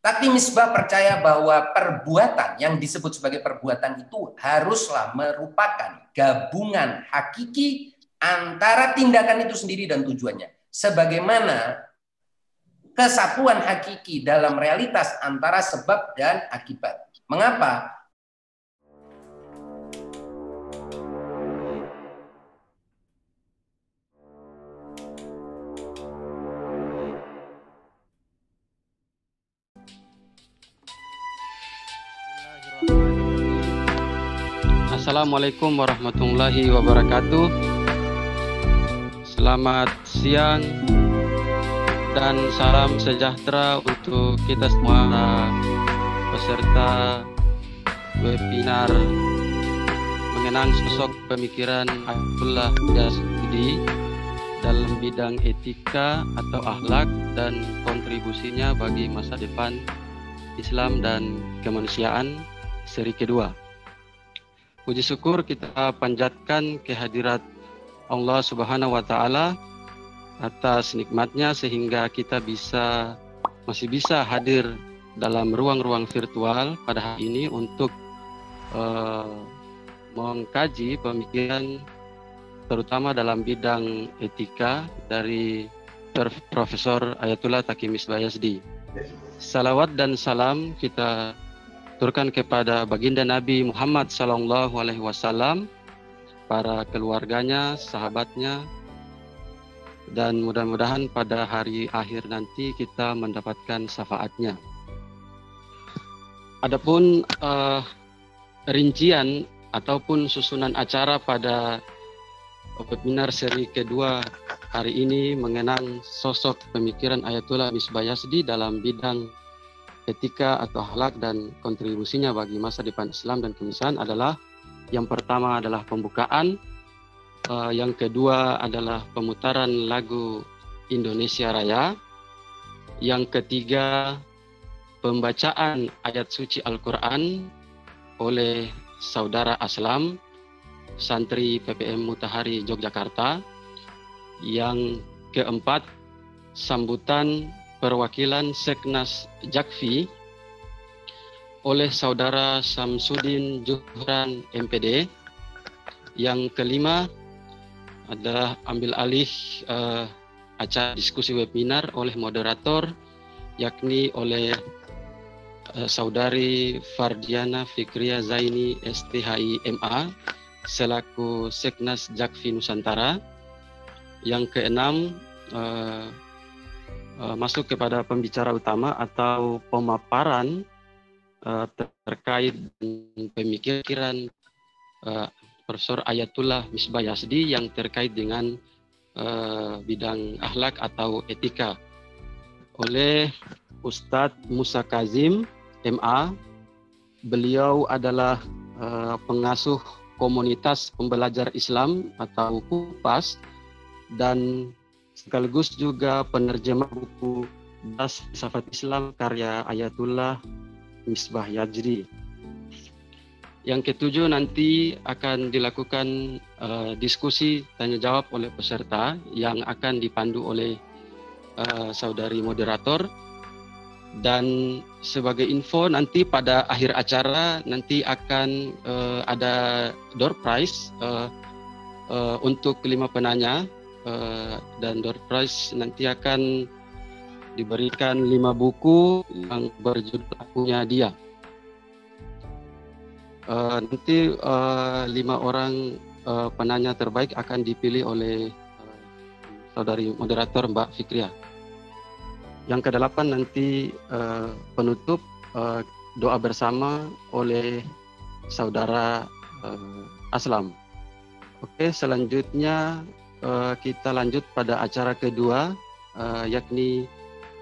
Tapi Misbah percaya bahwa perbuatan yang disebut sebagai perbuatan itu haruslah merupakan gabungan hakiki antara tindakan itu sendiri dan tujuannya. Sebagaimana kesatuan hakiki dalam realitas antara sebab dan akibat. Mengapa? Assalamualaikum warahmatullahi wabarakatuh. Selamat siang dan salam sejahtera untuk kita semua peserta webinar mengenang sosok pemikiran Ayatullah Yazdi dalam bidang etika atau akhlak dan kontribusinya bagi masa depan Islam dan kemanusiaan seri kedua. Puji syukur kita panjatkan kehadirat Allah Subhanahu wa Ta'ala atas nikmatnya sehingga kita masih bisa hadir dalam ruang-ruang virtual pada hari ini untuk mengkaji pemikiran terutama dalam bidang etika dari Profesor Ayatullah Taqi Misbah Yazdi. Salawat dan salam kita turkan kepada baginda Nabi Muhammad SAW, para keluarganya, sahabatnya, dan mudah-mudahan pada hari akhir nanti kita mendapatkan syafaatnya. Adapun rincian ataupun susunan acara pada webinar seri kedua hari ini mengenang sosok pemikiran Ayatullah Misbah Yazdi dalam bidang etika atau akhlak dan kontribusinya bagi masa depan Islam dan kemanusiaan adalah yang pertama adalah pembukaan, yang kedua adalah pemutaran lagu Indonesia Raya, yang ketiga pembacaan ayat suci Al-Quran oleh Saudara Aslam, santri PPM Mutahari Yogyakarta, yang keempat sambutan perwakilan Seknas Jakfi oleh Saudara Samsudin Juhran MPD. Yang kelima adalah ambil alih acara diskusi webinar oleh moderator, yakni oleh Saudari Fardiana Fikria Zaini STHI MA selaku Seknas Jakfi Nusantara. Yang keenam masuk kepada pembicara utama atau pemaparan terkait dengan pemikiran Profesor Ayatullah Misbah Yazdi yang terkait dengan bidang akhlak atau etika oleh Ustadz Musa Kazim MA. Beliau adalah pengasuh komunitas pembelajar Islam atau KUPAS dan sekaligus juga penerjemah buku Das Filsafat Islam karya Ayatullah Misbah Yazdi. Yang ketujuh nanti akan dilakukan diskusi tanya jawab oleh peserta yang akan dipandu oleh saudari moderator. Dan sebagai info nanti pada akhir acara nanti akan ada door prize untuk 5 penanya. Dan door prize nanti akan diberikan 5 buku yang berjudul Akunya Dia. Nanti 5 orang penanya terbaik akan dipilih oleh saudari moderator Mbak Fikria. Yang ke-8 nanti penutup doa bersama oleh saudara Aslam. Oke, selanjutnya kita lanjut pada acara kedua, yakni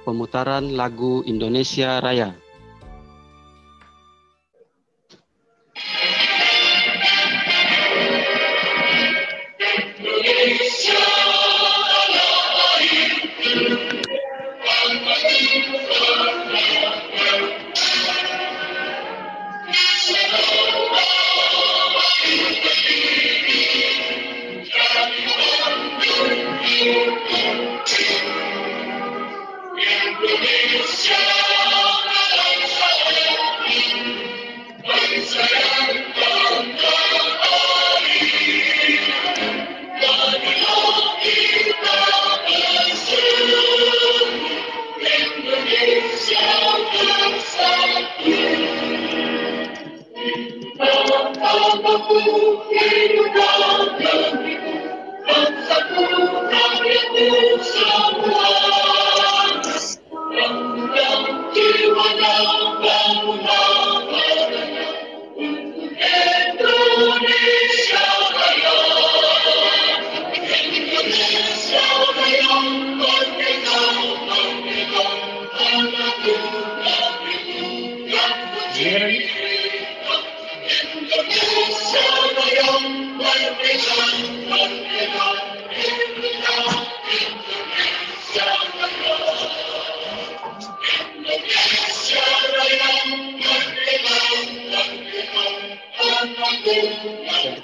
pemutaran lagu Indonesia Raya. Indonesia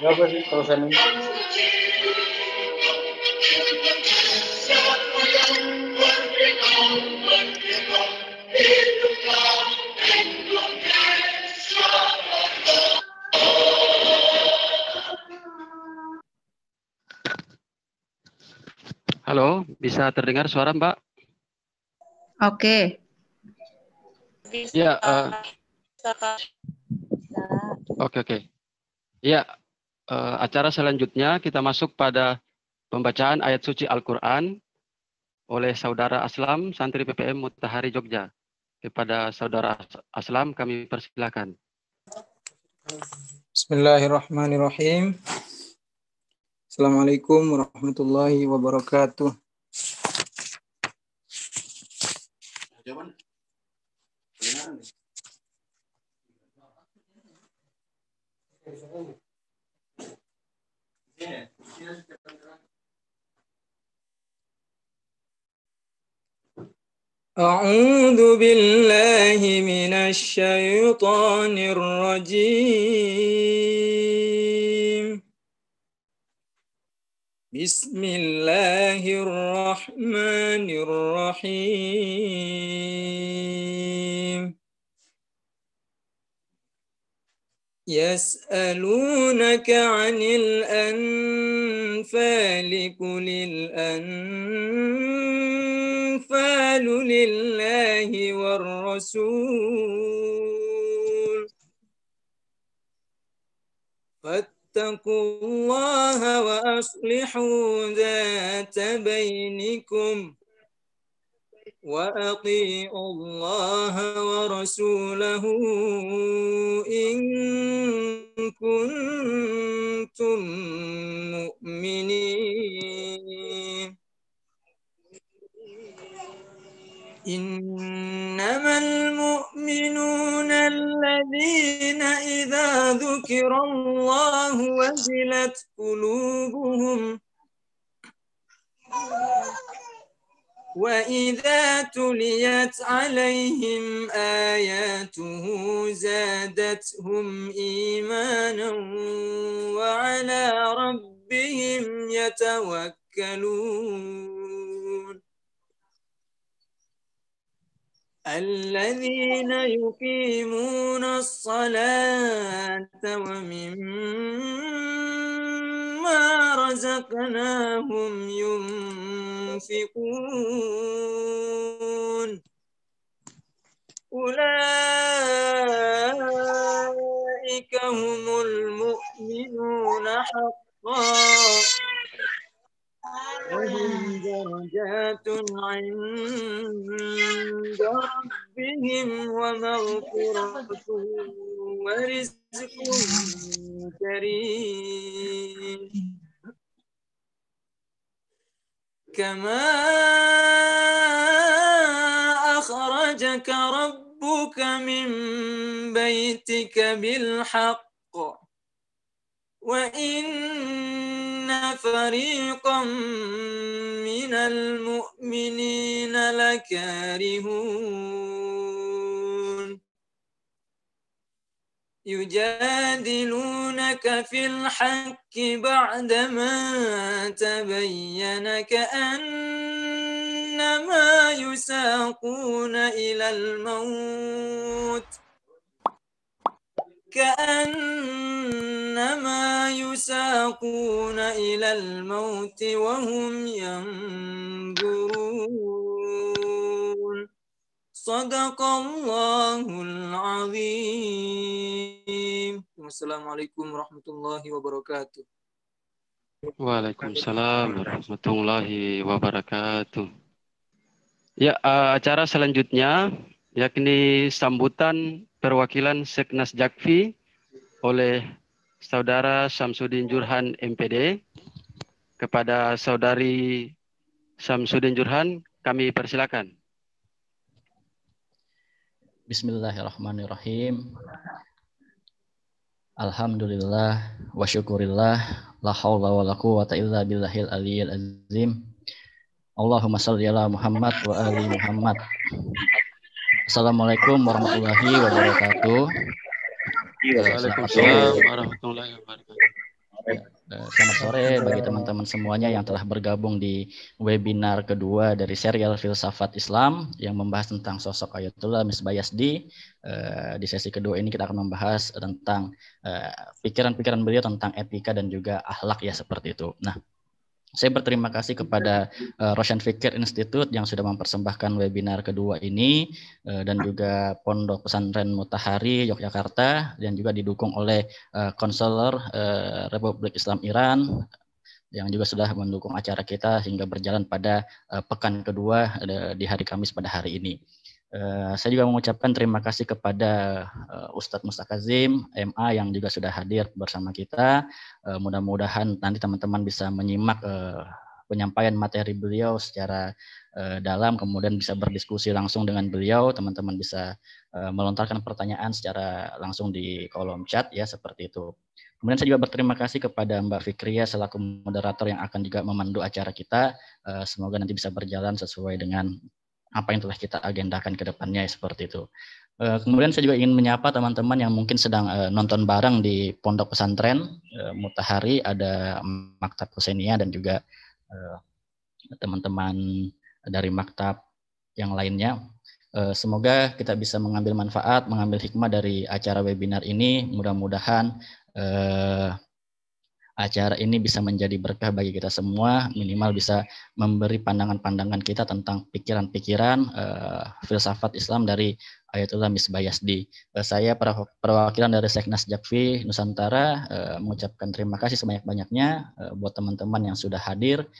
Apa sih kalau saya Halo, bisa terdengar suara Mbak? Oke. Ya, oke. Ya, acara selanjutnya kita masuk pada pembacaan ayat suci Al-Quran oleh Saudara Aslam, Santri PPM Mutahari Jogja. Kepada Saudara Aslam kami persilakan. Bismillahirrahmanirrahim. Assalamualaikum warahmatullahi wabarakatuh. أعوذ بالله من الشيطان الرجيم. بسم الله الرحمن الرحيم. يسألونك عن الأنفال قل الأنفال لله والرسول فاتقوا الله وأصلحوا ذات بينكم وأطيعوا الله ورسوله إن كنتم مؤمنين. إنما المؤمنون الذين إذا ذكر الله وجلت قلوبهم وإذا تليت عليهم آياته زادتهم إيمانا وعلى ربهم يتوكلون. الذين يقيمون الصلاة ومما رزقناهم ينفقون أولئك هم المؤمنون حقا لهم درجات عند ربهم ومغفرة ورزق كريم. كما أخرجك ربك من بيتك بالحق وإن فريقا من المؤمنين لكارهون يجادلونك في الحق بعدما تبين كأنما يساقون إلى الموت وهم ينظرون. صدق الله العظيم. Wassalamualaikum warahmatullahi wabarakatuh. Waalaikumsalam warahmatullahi wabarakatuh. Ya, acara selanjutnya yakni sambutan perwakilan Seknas Jakfi oleh Saudara Syamsuddin Jurhan MPD. Kepada Saudari Syamsuddin Jurhan, kami persilakan. Bismillahirrahmanirrahim. Alhamdulillah wa syukurillah la haula wa la quwwata illa billahil aliyyil azim. Allahumma shalli ala Muhammad wa ali Muhammad. Assalamualaikum warahmatullahi wabarakatuh. Waalaikumsalam warahmatullahi wabarakatuh. Selamat sore bagi teman-teman semuanya yang telah bergabung di webinar kedua dari serial Filsafat Islam yang membahas tentang sosok Ayatullah Misbah Yazdi. Di sesi kedua ini kita akan membahas tentang pikiran-pikiran beliau tentang etika dan juga akhlak ya seperti itu. Nah, saya berterima kasih kepada Roshan Fikir Institute yang sudah mempersembahkan webinar kedua ini dan juga Pondok Pesantren Mutahari Yogyakarta dan juga didukung oleh konselor Republik Islam Iran yang juga sudah mendukung acara kita hingga berjalan pada pekan kedua di hari Kamis pada hari ini. Saya juga mengucapkan terima kasih kepada Ustadz Mustakazim MA yang juga sudah hadir bersama kita. Mudah-mudahan nanti teman-teman bisa menyimak penyampaian materi beliau secara dalam, kemudian bisa berdiskusi langsung dengan beliau. Teman-teman bisa melontarkan pertanyaan secara langsung di kolom chat ya seperti itu. Kemudian saya juga berterima kasih kepada Mbak Fikria selaku moderator yang akan juga memandu acara kita. Semoga nanti bisa berjalan sesuai dengan apa yang telah kita agendakan ke depannya seperti itu. Kemudian saya juga ingin menyapa teman-teman yang mungkin sedang nonton bareng di Pondok Pesantren Mutahari, ada Maktab Husainia dan juga teman-teman dari maktab yang lainnya. Semoga kita bisa mengambil manfaat, mengambil hikmah dari acara webinar ini. Mudah-mudahan acara ini bisa menjadi berkah bagi kita semua, minimal bisa memberi pandangan-pandangan kita tentang pikiran-pikiran filsafat Islam dari Ayatullah Misbah Yazdi. Saya perwakilan dari Seknas Jakfi Nusantara mengucapkan terima kasih sebanyak-banyaknya buat teman-teman yang sudah hadir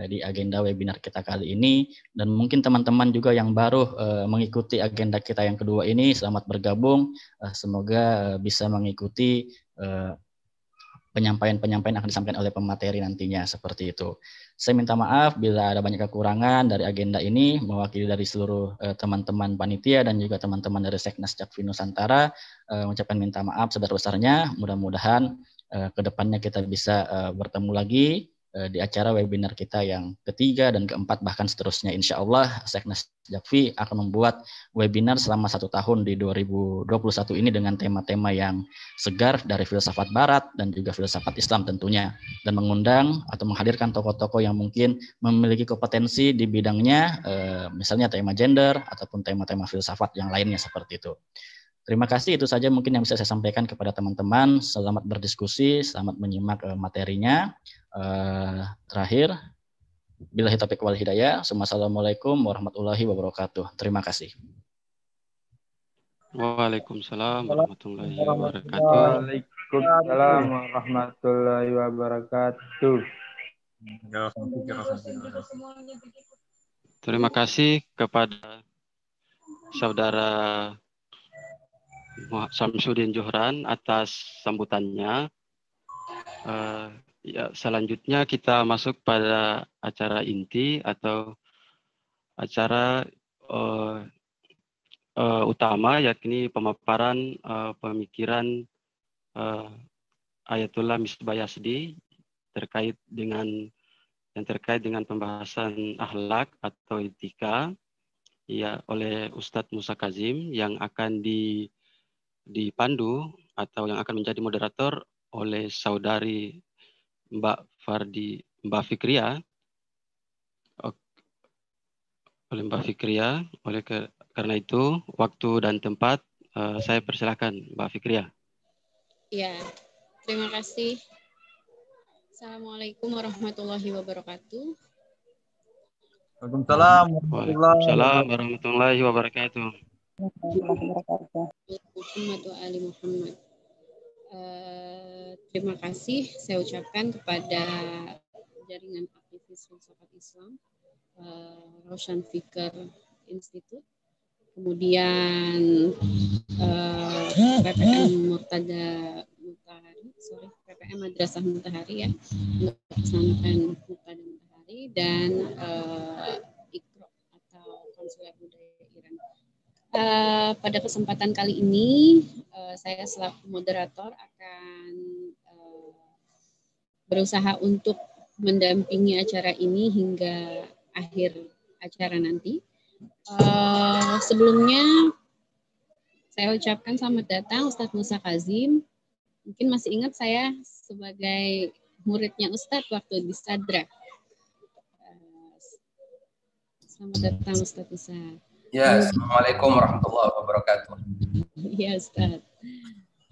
di agenda webinar kita kali ini, dan mungkin teman-teman juga yang baru mengikuti agenda kita yang kedua ini, selamat bergabung. Semoga bisa mengikuti penyampaian-penyampaian akan disampaikan oleh pemateri nantinya seperti itu. Saya minta maaf bila ada banyak kekurangan dari agenda ini, mewakili dari seluruh teman-teman panitia dan juga teman-teman dari Seknas Jakfi Nusantara, mengucapkan minta maaf sebesar-besarnya. Mudah-mudahan ke depannya kita bisa bertemu lagi di acara webinar kita yang ketiga dan keempat, bahkan seterusnya. Insya Allah Seknas Jakfi akan membuat webinar selama 1 tahun di 2021 ini dengan tema-tema yang segar dari filsafat barat dan juga filsafat Islam tentunya, dan mengundang atau menghadirkan tokoh-tokoh yang mungkin memiliki kompetensi di bidangnya, misalnya tema gender ataupun tema-tema filsafat yang lainnya seperti itu. Terima kasih, itu saja mungkin yang bisa saya sampaikan kepada teman-teman. Selamat berdiskusi, selamat menyimak materinya. Terakhir, billahi taufiq wal hidayah. Assalamualaikum warahmatullahi wabarakatuh. Terima kasih. Waalaikumsalam warahmatullahi wabarakatuh. Waalaikumsalam warahmatullahi wabarakatuh. Terima kasih kepada Saudara Syamsuddin Jurhan atas sambutannya. Ya, selanjutnya kita masuk pada acara inti atau acara utama, yakni pemaparan pemikiran Ayatullah Misbah Yazdi terkait dengan pembahasan akhlak atau etika ya oleh Ustadz Musa Kazim, yang akan dipandu atau yang akan menjadi moderator oleh saudari Mbak Fikria, karena itu waktu dan tempat saya persilakan Mbak Fikria. Ya, terima kasih. Assalamualaikum warahmatullahi wabarakatuh. Waalaikumsalam warahmatullahi wabarakatuh. Muhammad wa ali Muhammad. Terima kasih saya ucapkan kepada Jaringan Aktivis Filsafat Islam, Roshan Fikir Institute, kemudian PPM PPM Madrasah Mutahari ya, untuk pesantren Muqtada Mutahari, dan IKRO atau Konsuler Budaya Iran. Pada kesempatan kali ini saya selaku moderator akan berusaha untuk mendampingi acara ini hingga akhir acara nanti. Sebelumnya saya ucapkan selamat datang Ustadz Musa Kazim. Mungkin masih ingat saya sebagai muridnya Ustadz waktu di Sadra. Selamat datang Ustadz Musa. Ya, Assalamualaikum warahmatullahi wabarakatuh. Ya Ustadz.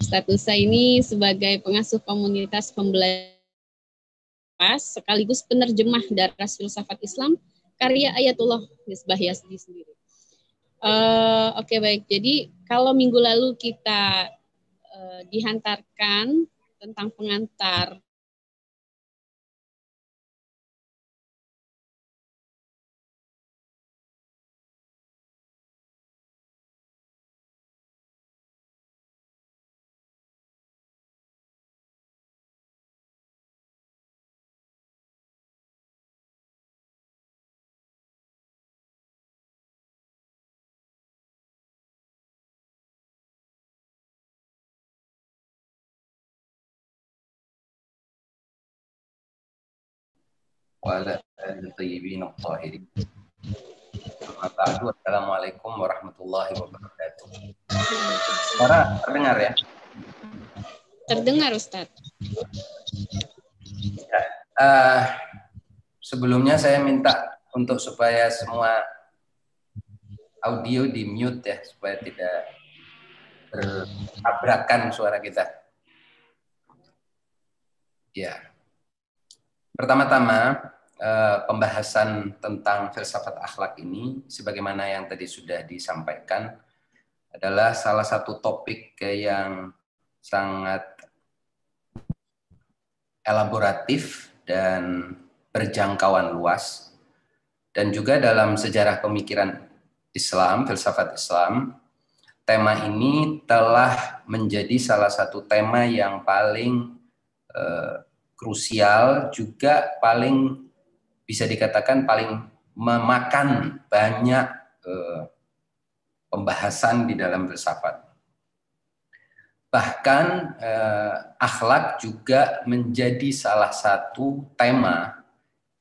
Ustadz Musa ini sebagai pengasuh komunitas pembelajar sekaligus penerjemah Daras Filsafat Islam karya Ayatullah Misbah Yazdi sendiri. Oke, baik. Jadi kalau minggu lalu kita dihantarkan tentang pengantar Wa'ala alihi thayyibin at-tahirin. Assalamualaikum warahmatullahi wabarakatuh. Suara terdengar ya? terdengar Ustadz. Sebelumnya saya minta untuk supaya semua audio di mute ya, supaya tidak bertabrakan suara kita. Ya. Pertama-tama, pembahasan tentang filsafat akhlak ini, sebagaimana yang tadi sudah disampaikan, adalah salah satu topik yang sangat elaboratif dan berjangkauan luas. Dan juga dalam sejarah pemikiran Islam, filsafat Islam, tema ini telah menjadi salah satu tema yang paling krusial, juga paling bisa dikatakan paling memakan banyak pembahasan di dalam filsafat. Bahkan akhlak juga menjadi salah satu tema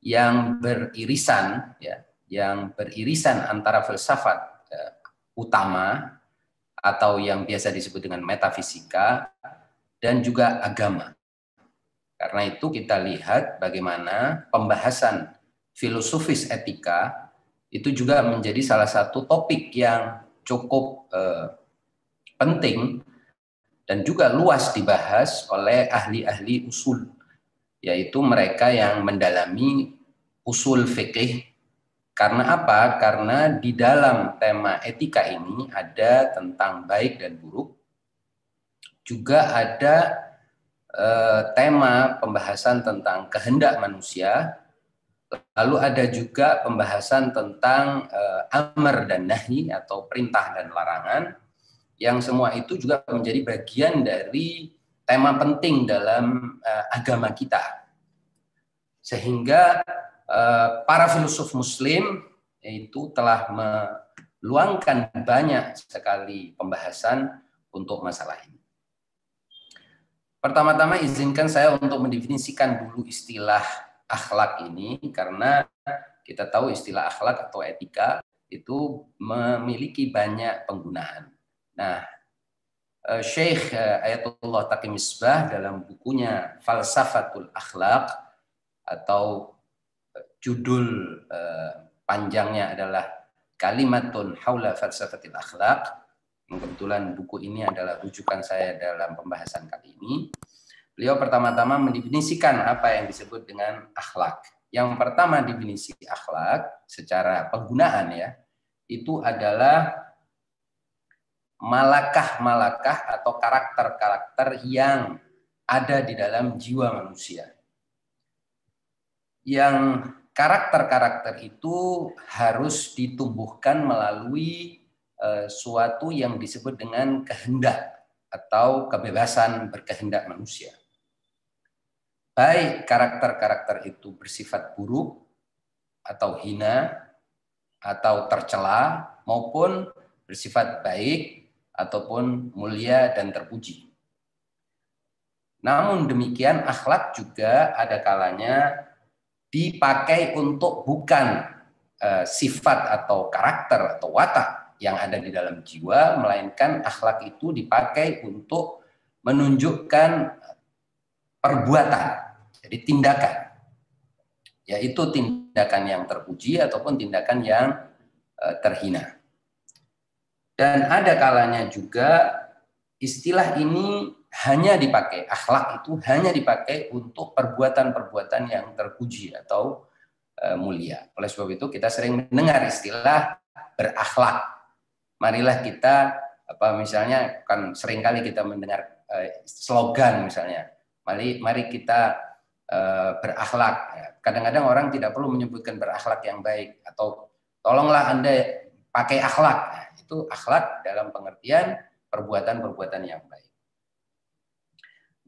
yang beririsan, ya, yang beririsan antara filsafat utama atau yang biasa disebut dengan metafisika dan juga agama. Karena itu kita lihat bagaimana pembahasan filosofis etika itu juga menjadi salah satu topik yang cukup penting dan juga luas dibahas oleh ahli-ahli usul, yaitu mereka yang mendalami usul fikih. Karena apa? Karena di dalam tema etika ini ada tentang baik dan buruk, juga ada tema pembahasan tentang kehendak manusia, lalu ada juga pembahasan tentang amr dan nahi atau perintah dan larangan, yang semua itu juga menjadi bagian dari tema penting dalam agama kita. Sehingga para filsuf muslim itu telah meluangkan banyak sekali pembahasan untuk masalah ini. Pertama-tama izinkan saya untuk mendefinisikan dulu istilah akhlak ini, karena kita tahu istilah akhlak atau etika itu memiliki banyak penggunaan. Nah, Syekh Ayatullah Taqi Misbah dalam bukunya Falsafatul Akhlaq, atau judul panjangnya adalah Kalimatun Haula Falsafatil Akhlaq. Kebetulan buku ini adalah rujukan saya dalam pembahasan kali ini. Beliau pertama-tama mendefinisikan apa yang disebut dengan akhlak. Yang pertama, definisi akhlak secara penggunaan ya, itu adalah malakah-malakah atau karakter-karakter yang ada di dalam jiwa manusia. Yang karakter-karakter itu harus ditumbuhkan melalui suatu yang disebut dengan kehendak atau kebebasan berkehendak manusia. Baik karakter-karakter itu bersifat buruk atau hina atau tercela maupun bersifat baik ataupun mulia dan terpuji. Namun demikian akhlak juga ada kalanya dipakai untuk bukan sifat atau karakter atau watak yang ada di dalam jiwa, melainkan akhlak itu dipakai untuk menunjukkan perbuatan, jadi tindakan, yaitu tindakan yang terpuji ataupun tindakan yang terhina. Dan ada kalanya juga istilah ini hanya dipakai, akhlak itu hanya dipakai untuk perbuatan-perbuatan yang terpuji atau mulia. Oleh sebab itu kita sering mendengar istilah berakhlak. Marilah kita misalnya kan seringkali kita mendengar slogan misalnya, mari kita berakhlak. Kadang-kadang orang tidak perlu menyebutkan berakhlak yang baik atau tolonglah Anda pakai akhlak. Nah, itu akhlak dalam pengertian perbuatan-perbuatan yang baik.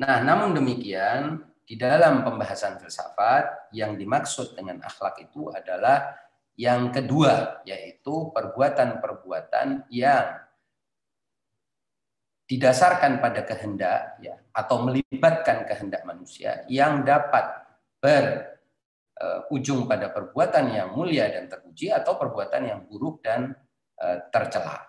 Nah, namun demikian di dalam pembahasan filsafat yang dimaksud dengan akhlak itu adalah yang kedua, yaitu perbuatan-perbuatan yang didasarkan pada kehendak ya, atau melibatkan kehendak manusia yang dapat berujung pada perbuatan yang mulia dan terpuji atau perbuatan yang buruk dan tercela.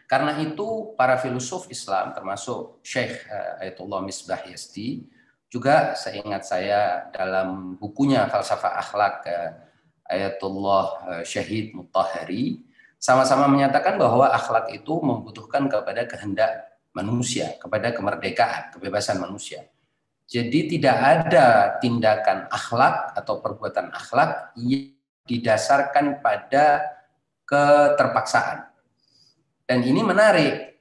Karena itu para filsuf Islam termasuk Syekh Ayatullah Misbah Yazdi juga seingat saya dalam bukunya Falsafah Akhlak Ayatullah Syahid Mutahhari sama-sama menyatakan bahwa akhlak itu membutuhkan kepada kehendak manusia, kepada kemerdekaan, kebebasan manusia. Jadi tidak ada tindakan akhlak atau perbuatan akhlak yang didasarkan pada keterpaksaan. Dan ini menarik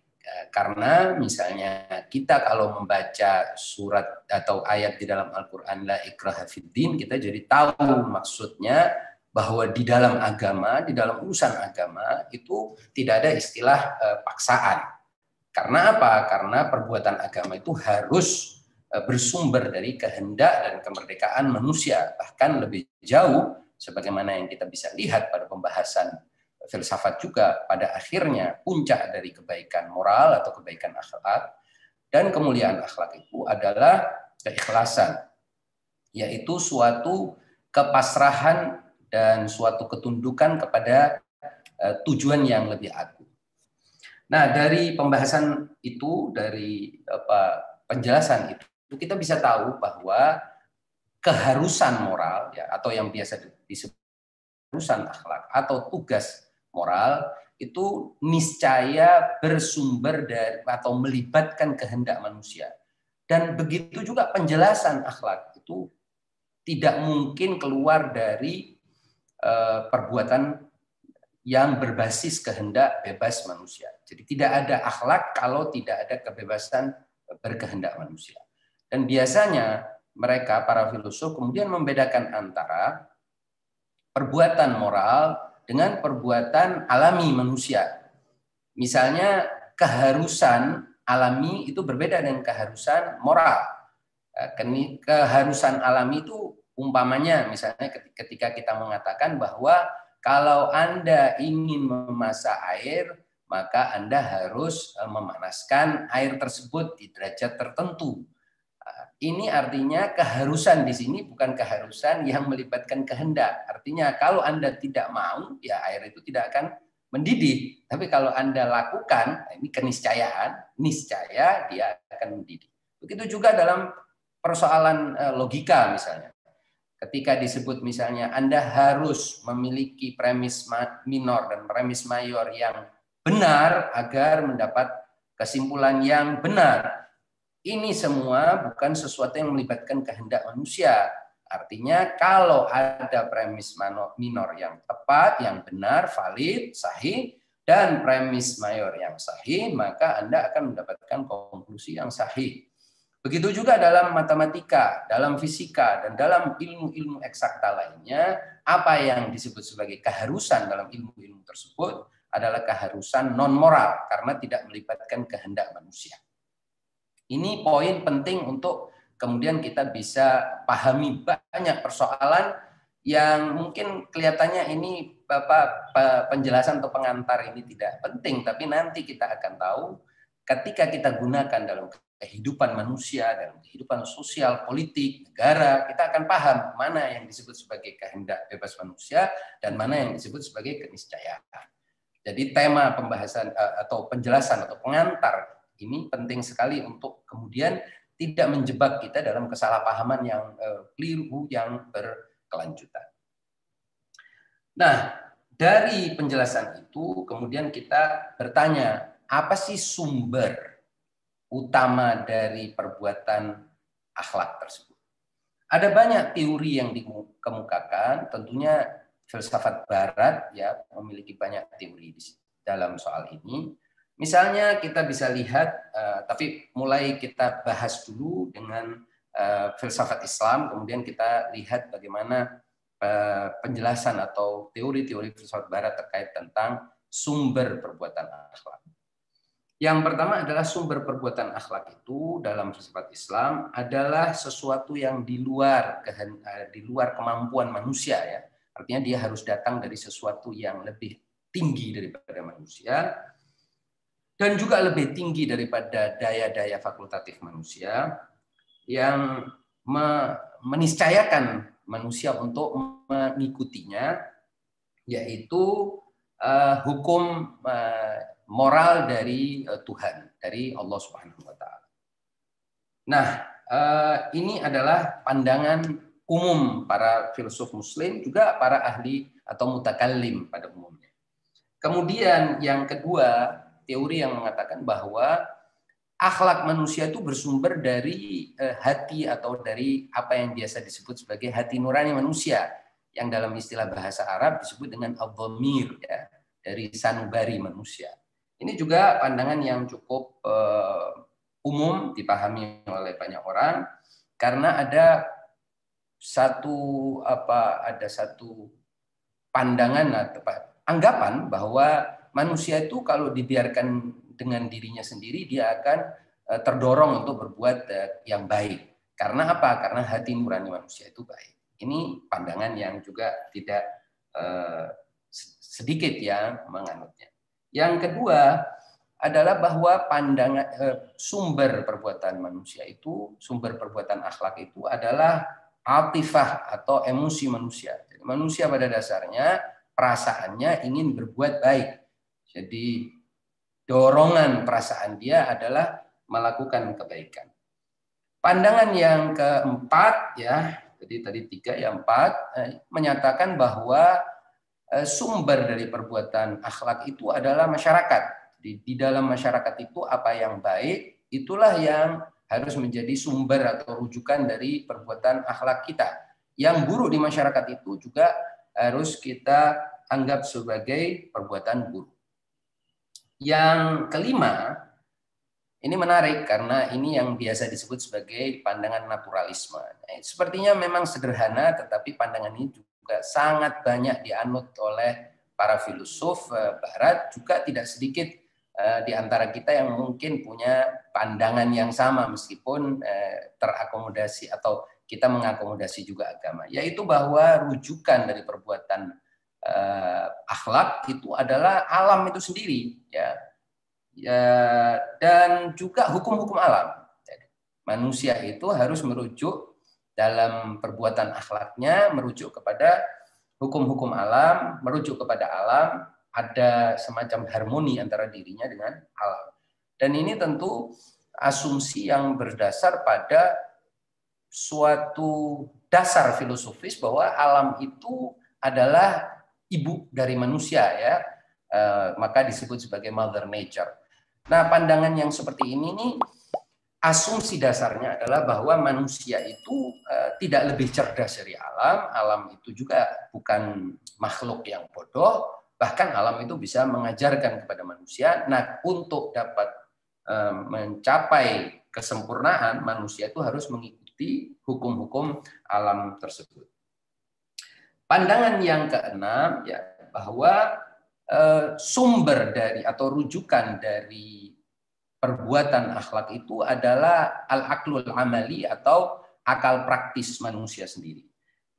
karena misalnya kita kalau membaca surat atau ayat di dalam Al-Quran la ikraha fiddin, kita jadi tahu maksudnya bahwa di dalam agama, di dalam urusan agama itu tidak ada istilah paksaan. Karena apa? Karena perbuatan agama itu harus bersumber dari kehendak dan kemerdekaan manusia. Bahkan lebih jauh, sebagaimana yang kita bisa lihat pada pembahasan filsafat juga, pada akhirnya puncak dari kebaikan moral atau kebaikan akhlak dan kemuliaan akhlak itu adalah keikhlasan, yaitu suatu kepasrahan dan suatu ketundukan kepada tujuan yang lebih agung. Nah, dari pembahasan itu, dari penjelasan itu kita bisa tahu bahwa keharusan moral ya, atau yang biasa disebut keharusan akhlak atau tugas moral itu niscaya bersumber dari atau melibatkan kehendak manusia. Dan begitu juga penjelasan akhlak itu tidak mungkin keluar dari perbuatan yang berbasis kehendak bebas manusia. Jadi tidak ada akhlak kalau tidak ada kebebasan berkehendak manusia. Dan biasanya mereka, para filsuf, kemudian membedakan antara perbuatan moral dengan perbuatan alami manusia. Misalnya keharusan alami itu berbeda dengan keharusan moral. Keharusan alami itu umpamanya misalnya ketika kita mengatakan bahwa kalau Anda ingin memasak air, maka Anda harus memanaskan air tersebut di derajat tertentu. Ini artinya keharusan di sini bukan keharusan yang melibatkan kehendak. Artinya kalau Anda tidak mau, ya air itu tidak akan mendidih. Tapi kalau Anda lakukan, ini keniscayaan, niscaya dia akan mendidih. Begitu juga dalam persoalan logika misalnya. Ketika disebut misalnya Anda harus memiliki premis minor dan premis mayor yang benar agar mendapat kesimpulan yang benar. Ini semua bukan sesuatu yang melibatkan kehendak manusia. Artinya kalau ada premis minor yang tepat, yang benar, valid, sahih, dan premis mayor yang sahih, maka Anda akan mendapatkan konklusi yang sahih. Begitu juga dalam matematika, dalam fisika, dan dalam ilmu-ilmu eksakta lainnya, apa yang disebut sebagai keharusan dalam ilmu-ilmu tersebut adalah keharusan non-moral karena tidak melibatkan kehendak manusia. Ini poin penting untuk kemudian kita bisa pahami banyak persoalan yang mungkin kelihatannya ini penjelasan atau pengantar ini tidak penting, tapi nanti kita akan tahu ketika kita gunakan dalam kehidupan manusia, dalam kehidupan sosial, politik, negara, kita akan paham mana yang disebut sebagai kehendak bebas manusia dan mana yang disebut sebagai keniscayaan. Jadi tema pembahasan atau penjelasan atau pengantar ini penting sekali untuk kemudian tidak menjebak kita dalam kesalahpahaman yang keliru, yang berkelanjutan. Nah, dari penjelasan itu kemudian kita bertanya, apa sih sumber utama dari perbuatan akhlak tersebut? Ada banyak teori yang dikemukakan, tentunya filsafat Barat ya memiliki banyak teori di dalam soal ini. Misalnya kita bisa lihat, tapi mulai kita bahas dulu dengan filsafat Islam, kemudian kita lihat bagaimana penjelasan atau teori-teori filsafat Barat terkait tentang sumber perbuatan akhlak. Yang pertama adalah sumber perbuatan akhlak itu dalam filsafat Islam adalah sesuatu yang di luar kemampuan manusia ya. Artinya dia harus datang dari sesuatu yang lebih tinggi daripada manusia dan juga lebih tinggi daripada daya-daya fakultatif manusia yang meniscayakan manusia untuk mengikutinya, yaitu hukum moral dari Tuhan, dari Allah Subhanahu wa taala. Nah, ini adalah pandangan umum para filsuf muslim, juga para ahli atau mutakallim pada umumnya. Kemudian yang kedua, teori yang mengatakan bahwa akhlak manusia itu bersumber dari hati atau dari apa yang biasa disebut sebagai hati nurani manusia, yang dalam istilah bahasa Arab disebut dengan adh-dhamir ya, dari sanubari manusia. Ini juga pandangan yang cukup umum dipahami oleh banyak orang karena ada satu pandangan atau anggapan bahwa manusia itu kalau dibiarkan dengan dirinya sendiri dia akan terdorong untuk berbuat yang baik. Karena apa? Karena hati nurani manusia itu baik. Ini pandangan yang juga tidak sedikit yang menganutnya. Yang kedua adalah bahwa pandangan sumber perbuatan manusia itu, sumber perbuatan akhlak itu adalah atifah atau emosi manusia. Jadi manusia pada dasarnya perasaannya ingin berbuat baik. Jadi dorongan perasaan dia adalah melakukan kebaikan. Pandangan yang keempat ya, jadi tadi 3 yang 4 menyatakan bahwa sumber dari perbuatan akhlak itu adalah masyarakat. Di dalam masyarakat itu apa yang baik, itulah yang harus menjadi sumber atau rujukan dari perbuatan akhlak kita. Yang buruk di masyarakat itu juga harus kita anggap sebagai perbuatan buruk. Yang kelima, ini menarik karena ini yang biasa disebut sebagai pandangan naturalisme. Sepertinya memang sederhana, tetapi pandangan ini juga sangat banyak dianut oleh para filsuf Barat, juga tidak sedikit di antara kita yang mungkin punya pandangan yang sama meskipun terakomodasi atau kita mengakomodasi juga agama, yaitu bahwa rujukan dari perbuatan akhlak itu adalah alam itu sendiri ya, dan juga hukum-hukum alam. Jadi, manusia itu harus merujuk dalam perbuatan akhlaknya, merujuk kepada hukum-hukum alam, merujuk kepada alam, ada semacam harmoni antara dirinya dengan alam. Dan ini tentu asumsi yang berdasar pada suatu dasar filosofis bahwa alam itu adalah ibu dari manusia ya, maka disebut sebagai mother nature. Nah, pandangan yang seperti ini nih, asumsi dasarnya adalah bahwa manusia itu tidak lebih cerdas dari alam, alam itu juga bukan makhluk yang bodoh, bahkan alam itu bisa mengajarkan kepada manusia. Nah, untuk dapat mencapai kesempurnaan, manusia itu harus mengikuti hukum-hukum alam tersebut. Pandangan yang keenam ya, bahwa sumber dari atau rujukan dari perbuatan akhlak itu adalah al-aqlul amali atau akal praktis manusia sendiri.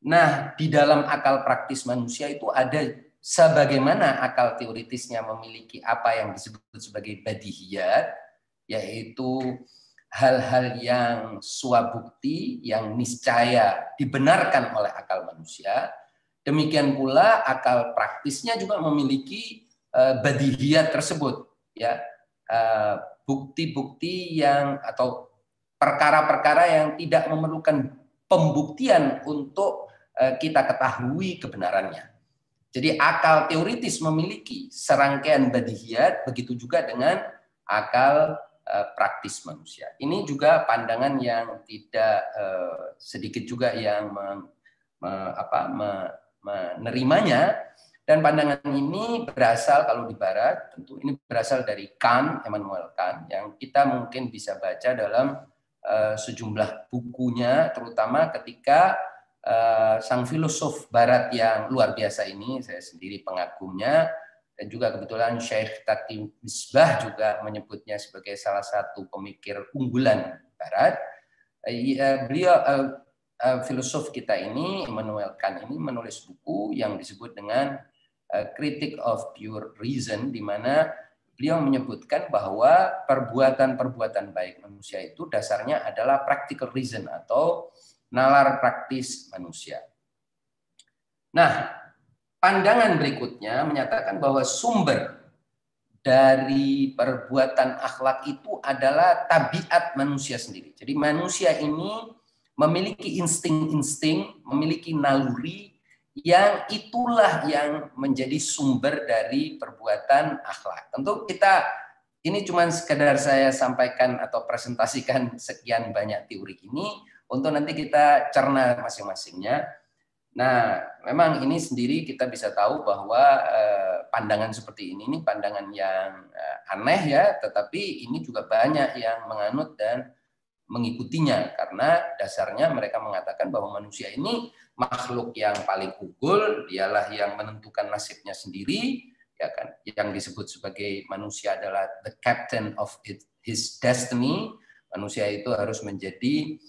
Nah, di dalam akal praktis manusia itu ada sebagaimana akal teoritisnya memiliki apa yang disebut sebagai badihiyat, yaitu hal-hal yang swabukti, yang niscaya dibenarkan oleh akal manusia. Demikian pula akal praktisnya juga memiliki badihiyat tersebut, ya, bukti-bukti yang atau perkara-perkara yang tidak memerlukan pembuktian untuk kita ketahui kebenarannya. Jadi akal teoritis memiliki serangkaian badihiyat, begitu juga dengan akal praktis manusia. Ini juga pandangan yang tidak sedikit juga yang menerimanya, dan pandangan ini berasal, kalau di Barat tentu ini berasal dari Kant, Immanuel Kant, yang kita mungkin bisa baca dalam sejumlah bukunya, terutama ketika sang filosof Barat yang luar biasa ini, saya sendiri pengagumnya, dan juga kebetulan Syekh Taqi Misbah juga menyebutnya sebagai salah satu pemikir unggulan Barat. Beliau filosof kita ini, Immanuel Kant ini, menulis buku yang disebut dengan Critique of Pure Reason, di mana beliau menyebutkan bahwa perbuatan-perbuatan baik manusia itu dasarnya adalah practical reason atau nalar praktis manusia. Nah, pandangan berikutnya menyatakan bahwa sumber dari perbuatan akhlak itu adalah tabiat manusia sendiri. Jadi manusia ini memiliki insting-insting, memiliki naluri yang itulah yang menjadi sumber dari perbuatan akhlak. Tentu kita, ini cuma sekedar saya sampaikan atau presentasikan sekian banyak teori ini untuk nanti kita cerna masing-masingnya. Nah, memang ini sendiri kita bisa tahu bahwa pandangan seperti ini pandangan yang aneh ya, tetapi ini juga banyak yang menganut dan mengikutinya, karena dasarnya mereka mengatakan bahwa manusia ini makhluk yang paling unggul, dialah yang menentukan nasibnya sendiri, ya kan? Yang disebut sebagai manusia adalah the captain of his destiny. Manusia itu harus menjadi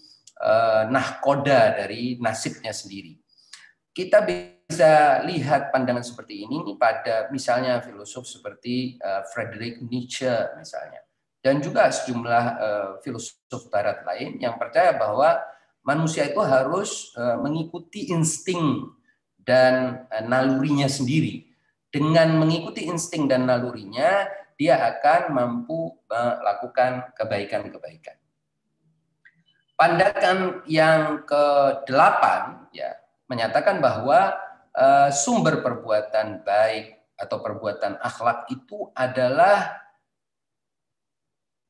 nahkoda dari nasibnya sendiri. Kita bisa lihat pandangan seperti ini pada misalnya filosof seperti Friedrich Nietzsche misalnya, dan juga sejumlah filosof Barat lain yang percaya bahwa manusia itu harus mengikuti insting dan nalurinya sendiri. Dengan mengikuti insting dan nalurinya, dia akan mampu melakukan kebaikan-kebaikan. Pandangan yang ke-8 ya menyatakan bahwa sumber perbuatan baik atau perbuatan akhlak itu adalah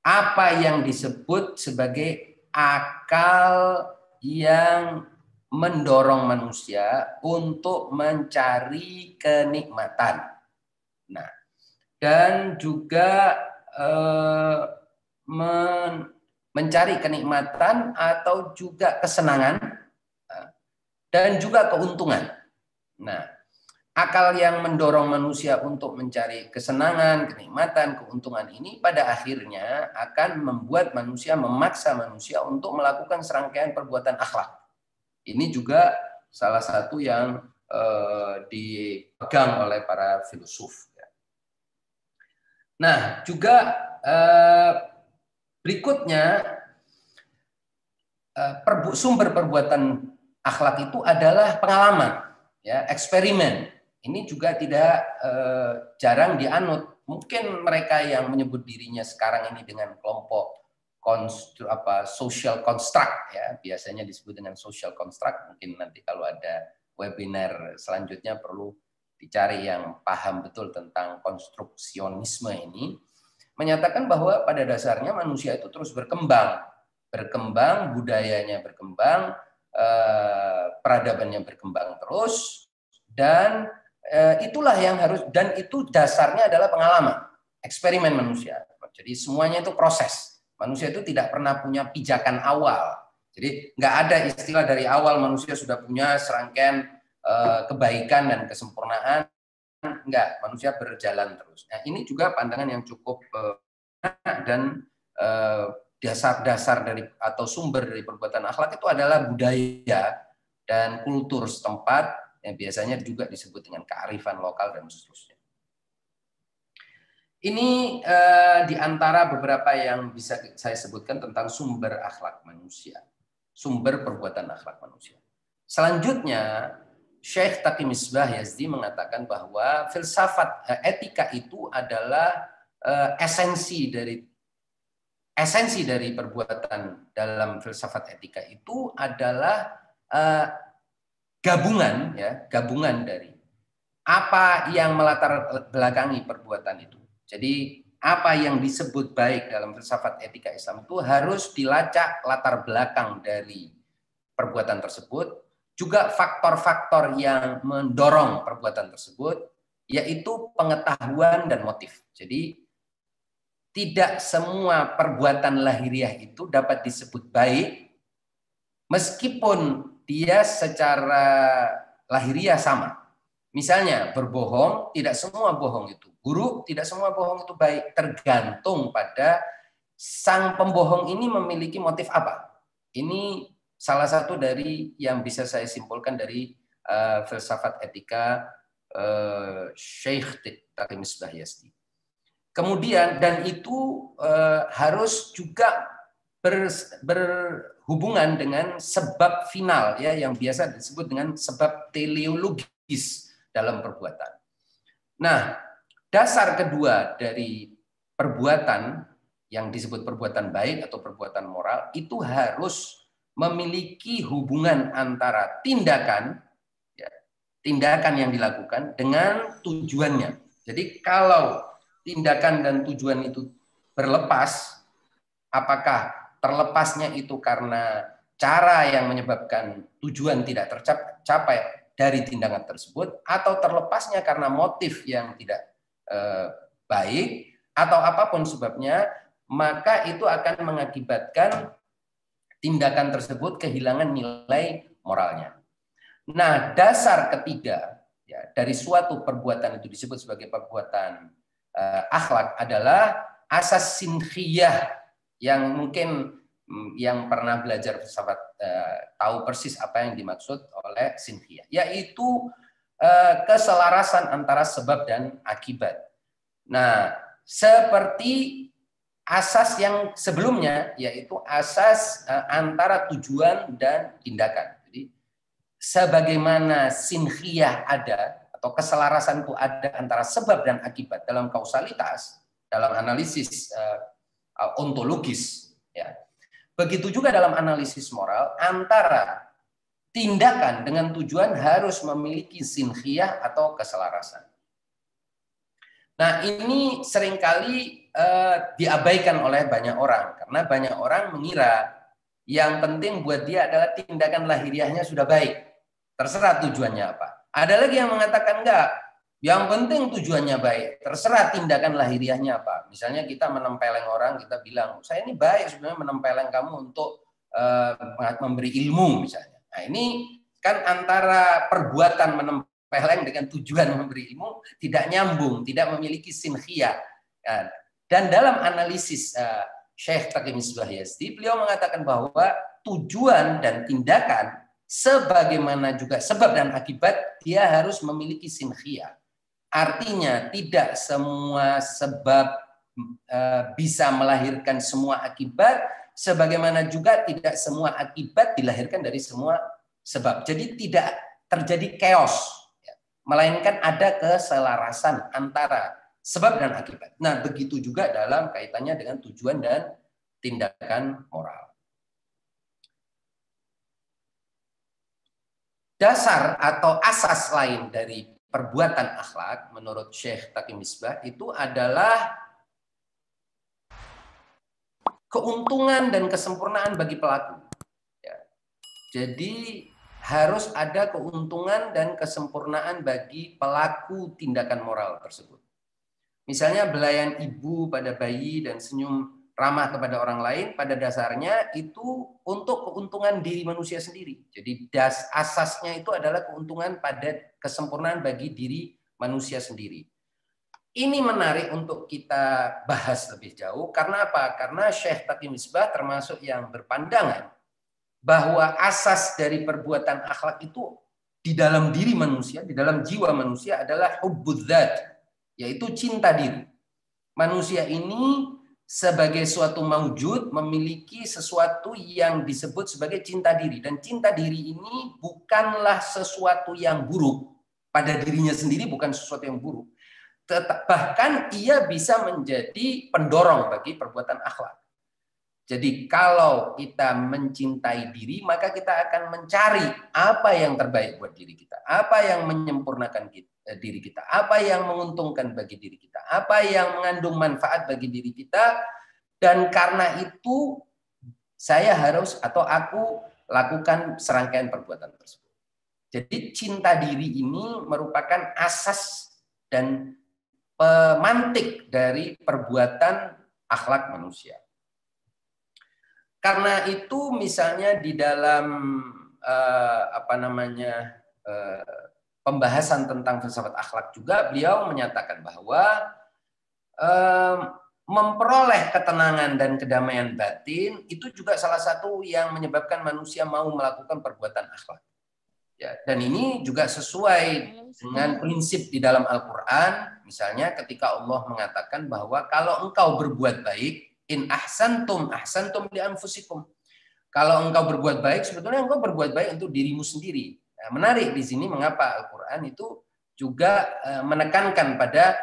apa yang disebut sebagai akal yang mendorong manusia untuk mencari kenikmatan. Nah, dan juga mencari kenikmatan atau juga kesenangan dan juga keuntungan. Nah, akal yang mendorong manusia untuk mencari kesenangan, kenikmatan, keuntungan ini pada akhirnya akan membuat manusia, memaksa manusia untuk melakukan serangkaian perbuatan akhlak. Ini juga salah satu yang dipegang oleh para filosof. Nah, juga berikutnya sumber perbuatan akhlak itu adalah pengalaman, ya, eksperimen. Ini juga tidak jarang dianut. Mungkin mereka yang menyebut dirinya sekarang ini dengan kelompok social construct, ya, biasanya disebut dengan social construct. Mungkin nanti kalau ada webinar selanjutnya perlu dicari yang paham betul tentang konstruksionisme ini, menyatakan bahwa pada dasarnya manusia itu terus berkembang, budayanya berkembang, peradabannya berkembang terus, dan itulah yang harus, dan itu dasarnya adalah pengalaman, eksperimen manusia. Jadi semuanya itu proses. Manusia itu tidak pernah punya pijakan awal. Jadi nggak ada istilah dari awal manusia sudah punya serangkaian kebaikan dan kesempurnaan. enggak, manusia berjalan terus. Nah, ini juga pandangan yang cukup dan dasar-dasar dari atau sumber dari perbuatan akhlak itu adalah budaya dan kultur setempat yang biasanya juga disebut dengan kearifan lokal dan seterusnya. Ini di antara beberapa yang bisa saya sebutkan tentang sumber akhlak manusia, sumber perbuatan akhlak manusia. Selanjutnya, Syekh Taqi Misbah Yazdi mengatakan bahwa filsafat etika itu adalah esensi dari perbuatan dalam filsafat etika itu adalah gabungan dari apa yang melatar belakangi perbuatan itu. Jadi apa yang disebut baik dalam filsafat etika Islam itu harus dilacak latar belakang dari perbuatan tersebut, juga faktor-faktor yang mendorong perbuatan tersebut, yaitu pengetahuan dan motif. Jadi tidak semua perbuatan lahiriah itu dapat disebut baik, meskipun dia secara lahiriah sama. Misalnya berbohong, tidak semua bohong itu buruk, tidak semua bohong itu baik. Tergantung pada sang pembohong ini memiliki motif apa. Ini salah satu dari yang bisa saya simpulkan dari filsafat etika Syekh Taqi Misbah Yazdi. Kemudian, dan itu harus juga berhubungan dengan sebab final ya, yang biasa disebut dengan sebab teleologis dalam perbuatan. Nah, dasar kedua dari perbuatan yang disebut perbuatan baik atau perbuatan moral itu harus memiliki hubungan antara tindakan yang dilakukan dengan tujuannya. Jadi kalau tindakan dan tujuan itu berlepas, apakah terlepasnya itu karena cara yang menyebabkan tujuan tidak tercapai dari tindakan tersebut, atau terlepasnya karena motif yang tidak baik, atau apapun sebabnya, maka itu akan mengakibatkan tindakan tersebut kehilangan nilai moralnya. Nah, dasar ketiga ya, dari suatu perbuatan itu disebut sebagai perbuatan akhlak adalah asas sinkhiyah, yang mungkin yang pernah belajar filsafat tahu persis apa yang dimaksud oleh sinkhiyah, yaitu keselarasan antara sebab dan akibat. Nah, seperti asas yang sebelumnya, yaitu asas antara tujuan dan tindakan. Jadi, sebagaimana sinkhiyah ada atau keselarasan itu ada antara sebab dan akibat dalam kausalitas, dalam analisis ontologis, ya. Begitu juga dalam analisis moral, antara tindakan dengan tujuan harus memiliki sinkhiyah atau keselarasan. Nah, ini seringkali diabaikan oleh banyak orang, karena banyak orang mengira yang penting buat dia adalah tindakan lahiriahnya sudah baik, terserah tujuannya apa. Ada lagi yang mengatakan enggak, yang penting tujuannya baik, terserah tindakan lahiriahnya apa. Misalnya kita menempeleng orang, kita bilang, saya ini baik sebenarnya menempeleng kamu untuk memberi ilmu misalnya. Nah, ini kan antara perbuatan menempeleng dengan tujuan memberi ilmu tidak nyambung, tidak memiliki sinkhiyah. Dan dalam analisis Syekh Taqi Misbah Yazdi, beliau mengatakan bahwa tujuan dan tindakan sebagaimana juga sebab dan akibat, dia harus memiliki sinkhiyah. Artinya tidak semua sebab bisa melahirkan semua akibat, sebagaimana juga tidak semua akibat dilahirkan dari semua sebab. Jadi tidak terjadi chaos, melainkan ada keselarasan antara sebab dan akibat. Nah, begitu juga dalam kaitannya dengan tujuan dan tindakan moral. Dasar atau asas lain dari perbuatan akhlak menurut Syekh Taqi Misbah itu adalah keuntungan dan kesempurnaan bagi pelaku. Ya. Jadi harus ada keuntungan dan kesempurnaan bagi pelaku tindakan moral tersebut. Misalnya belayan ibu pada bayi dan senyum ramah kepada orang lain, pada dasarnya itu untuk keuntungan diri manusia sendiri. Jadi asasnya itu adalah keuntungan pada kesempurnaan bagi diri manusia sendiri. Ini menarik untuk kita bahas lebih jauh. Karena apa? Karena Syekh Taqi Misbah termasuk yang berpandangan bahwa asas dari perbuatan akhlak itu di dalam diri manusia, di dalam jiwa manusia adalah hubbudz dzat, yaitu cinta diri. Manusia ini sebagai suatu maujud memiliki sesuatu yang disebut sebagai cinta diri. Dan cinta diri ini bukanlah sesuatu yang buruk. Pada dirinya sendiri bukan sesuatu yang buruk. Bahkan ia bisa menjadi pendorong bagi perbuatan akhlak. Jadi kalau kita mencintai diri, maka kita akan mencari apa yang terbaik buat diri kita. Apa yang menyempurnakan diri kita. Apa yang menguntungkan bagi diri kita. Apa yang mengandung manfaat bagi diri kita. Dan karena itu saya harus atau aku lakukan serangkaian perbuatan tersebut. Jadi cinta diri ini merupakan asas dan pemantik dari perbuatan akhlak manusia. Karena itu misalnya di dalam pembahasan tentang filsafat akhlak juga beliau menyatakan bahwa memperoleh ketenangan dan kedamaian batin itu juga salah satu yang menyebabkan manusia mau melakukan perbuatan akhlak. Ya, dan ini juga sesuai dengan prinsip di dalam Al-Quran, misalnya ketika Allah mengatakan bahwa kalau engkau berbuat baik, in ahsantum li anfusikum. Kalau engkau berbuat baik, sebetulnya engkau berbuat baik untuk dirimu sendiri. Nah, menarik di sini mengapa Al-Quran itu juga menekankan pada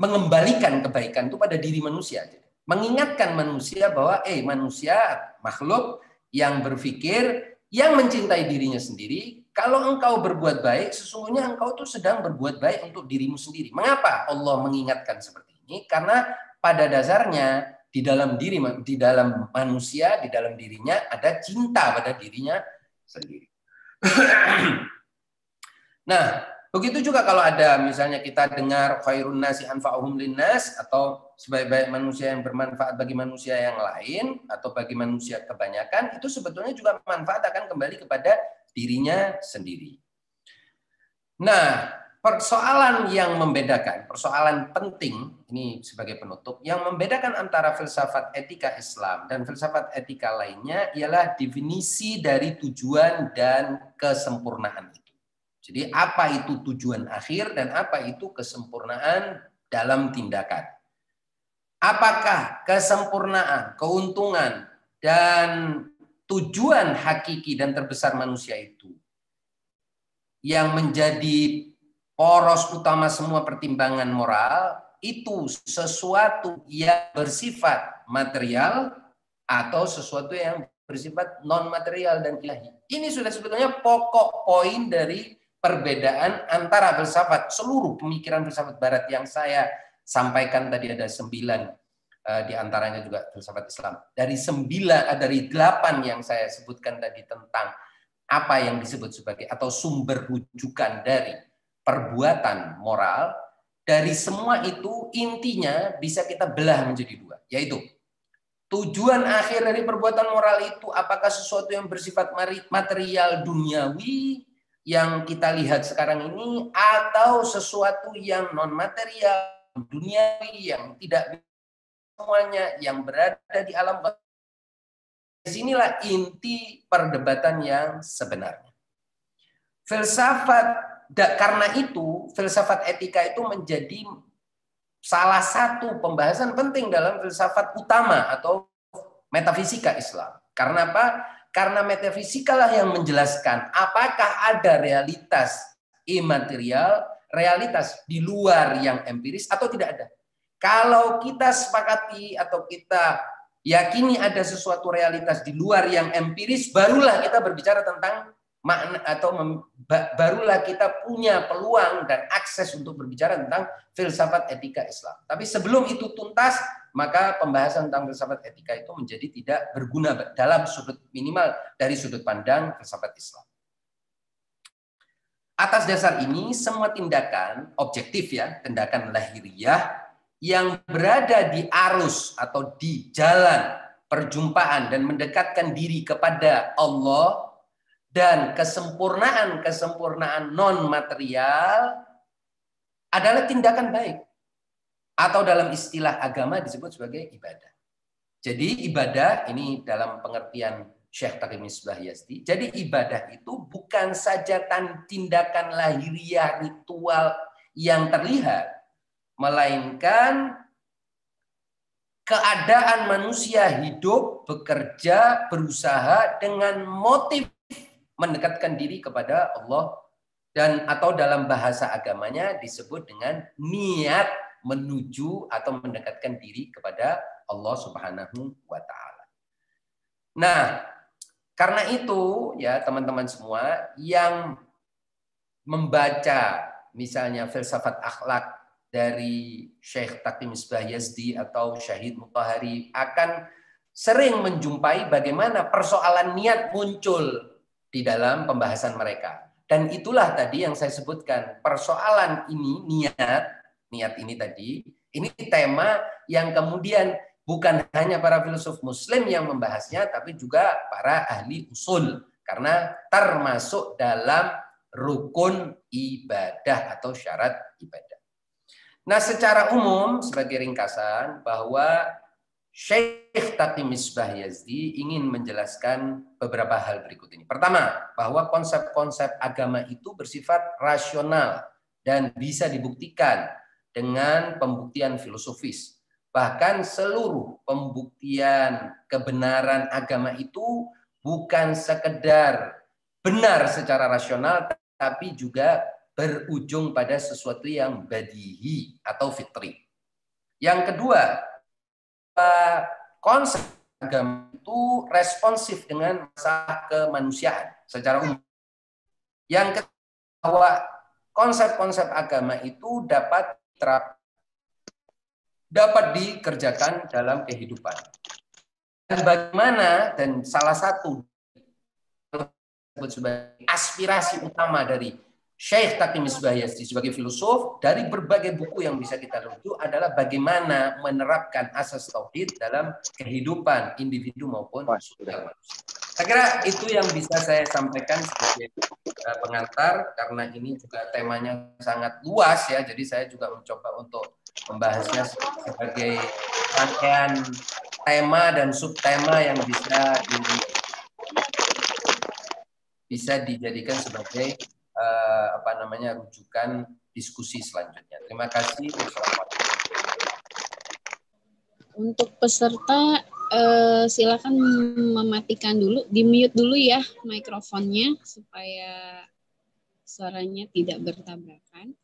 mengembalikan kebaikan itu pada diri manusia. Mengingatkan manusia bahwa manusia makhluk yang berpikir, yang mencintai dirinya sendiri. Kalau engkau berbuat baik, sesungguhnya engkau tuh sedang berbuat baik untuk dirimu sendiri. Mengapa Allah mengingatkan seperti ini? Karena pada dasarnya di dalam manusia, di dalam dirinya ada cinta pada dirinya sendiri. Nah, begitu juga kalau ada misalnya kita dengar khairun nasi anfa'uhum linnas, atau sebaik-baik manusia yang bermanfaat bagi manusia yang lain atau bagi manusia kebanyakan, itu sebetulnya juga manfaat akan kembali kepada dirinya sendiri. Nah, persoalan yang membedakan, persoalan penting ini sebagai penutup, yang membedakan antara filsafat etika Islam dan filsafat etika lainnya ialah definisi dari tujuan dan kesempurnaan itu. Jadi apa itu tujuan akhir dan apa itu kesempurnaan dalam tindakan. Apakah kesempurnaan, keuntungan, dan tujuan hakiki dan terbesar manusia itu yang menjadi poros utama semua pertimbangan moral itu sesuatu yang bersifat material atau sesuatu yang bersifat non-material dan ilahi. Ini sudah sebetulnya pokok poin dari perbedaan antara filsafat, seluruh pemikiran filsafat barat yang saya sampaikan tadi ada 9 di antaranya juga filsafat Islam. Dari 8 yang saya sebutkan tadi tentang apa yang disebut sebagai atau sumber rujukan dari perbuatan moral, dari semua itu intinya bisa kita belah menjadi 2, yaitu tujuan akhir dari perbuatan moral itu apakah sesuatu yang bersifat material duniawi yang kita lihat sekarang ini, atau sesuatu yang non material duniawi yang tidak semuanya yang berada di alam. Disinilah inti perdebatan yang sebenarnya. Karena itu filsafat etika itu menjadi salah satu pembahasan penting dalam filsafat utama atau metafisika Islam. Karena apa? Karena metafisikalah yang menjelaskan apakah ada realitas imaterial, realitas di luar yang empiris atau tidak ada. Kalau kita sepakati atau kita yakini ada sesuatu realitas di luar yang empiris, barulah kita berbicara tentang makna atau barulah kita punya peluang dan akses untuk berbicara tentang filsafat etika Islam. Tapi sebelum itu tuntas, maka pembahasan tentang filsafat etika itu menjadi tidak berguna dalam sudut minimal dari sudut pandang filsafat Islam. Atas dasar ini, semua tindakan objektif ya, tindakan lahiriah yang berada di arus atau di jalan perjumpaan dan mendekatkan diri kepada Allah Dan kesempurnaan non material adalah tindakan baik. Atau dalam istilah agama disebut sebagai ibadah. Jadi ibadah ini dalam pengertian Syekh Taqi Misbah Yazdi. Jadi ibadah itu bukan saja tindakan lahiriah ritual yang terlihat, melainkan keadaan manusia hidup, bekerja, berusaha dengan motif mendekatkan diri kepada Allah, dan atau dalam bahasa agamanya disebut dengan niat menuju atau mendekatkan diri kepada Allah Subhanahu wa taala. Nah, karena itu ya teman-teman semua yang membaca misalnya filsafat akhlak dari Syekh Taqi Misbah Yazdi atau Syahid Mutahari akan sering menjumpai bagaimana persoalan niat muncul di dalam pembahasan mereka. Dan itulah tadi yang saya sebutkan, persoalan ini niat ini tadi, ini tema yang kemudian bukan hanya para filsuf muslim yang membahasnya, tapi juga para ahli usul, karena termasuk dalam rukun ibadah atau syarat ibadah. Nah, secara umum sebagai ringkasan bahwa Syekh Taqi Misbah Yazdi ingin menjelaskan beberapa hal berikut ini. Pertama, bahwa konsep-konsep agama itu bersifat rasional dan bisa dibuktikan dengan pembuktian filosofis. Bahkan seluruh pembuktian kebenaran agama itu bukan sekedar benar secara rasional, tapi juga berujung pada sesuatu yang badihi atau fitri. Yang kedua, konsep agama itu responsif dengan masalah kemanusiaan secara umum. Yang kedua, bahwa konsep-konsep agama itu dapat dikerjakan dalam kehidupan. Dan bagaimana, dan salah satu sebagai aspirasi utama dari Syekh Taqi Misbah Yazdi sebagai filosof dari berbagai buku yang bisa kita rujuk adalah bagaimana menerapkan asas tauhid dalam kehidupan individu maupun sosial manusia. Saya kira itu yang bisa saya sampaikan sebagai pengantar, karena ini juga temanya sangat luas ya, jadi saya juga mencoba untuk membahasnya sebagai rangkaian tema dan subtema yang bisa dijadikan sebagai rujukan diskusi selanjutnya. Terima kasih. Untuk peserta silakan mematikan dulu, di-mute dulu ya mikrofonnya supaya suaranya tidak bertabrakan.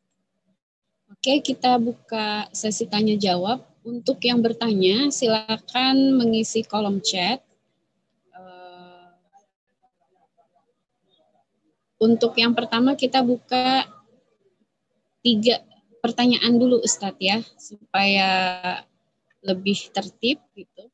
Oke, kita buka sesi tanya jawab. Untuk yang bertanya silakan mengisi kolom chat. Untuk yang pertama kita buka 3 pertanyaan dulu Ustadz ya, supaya lebih tertib gitu.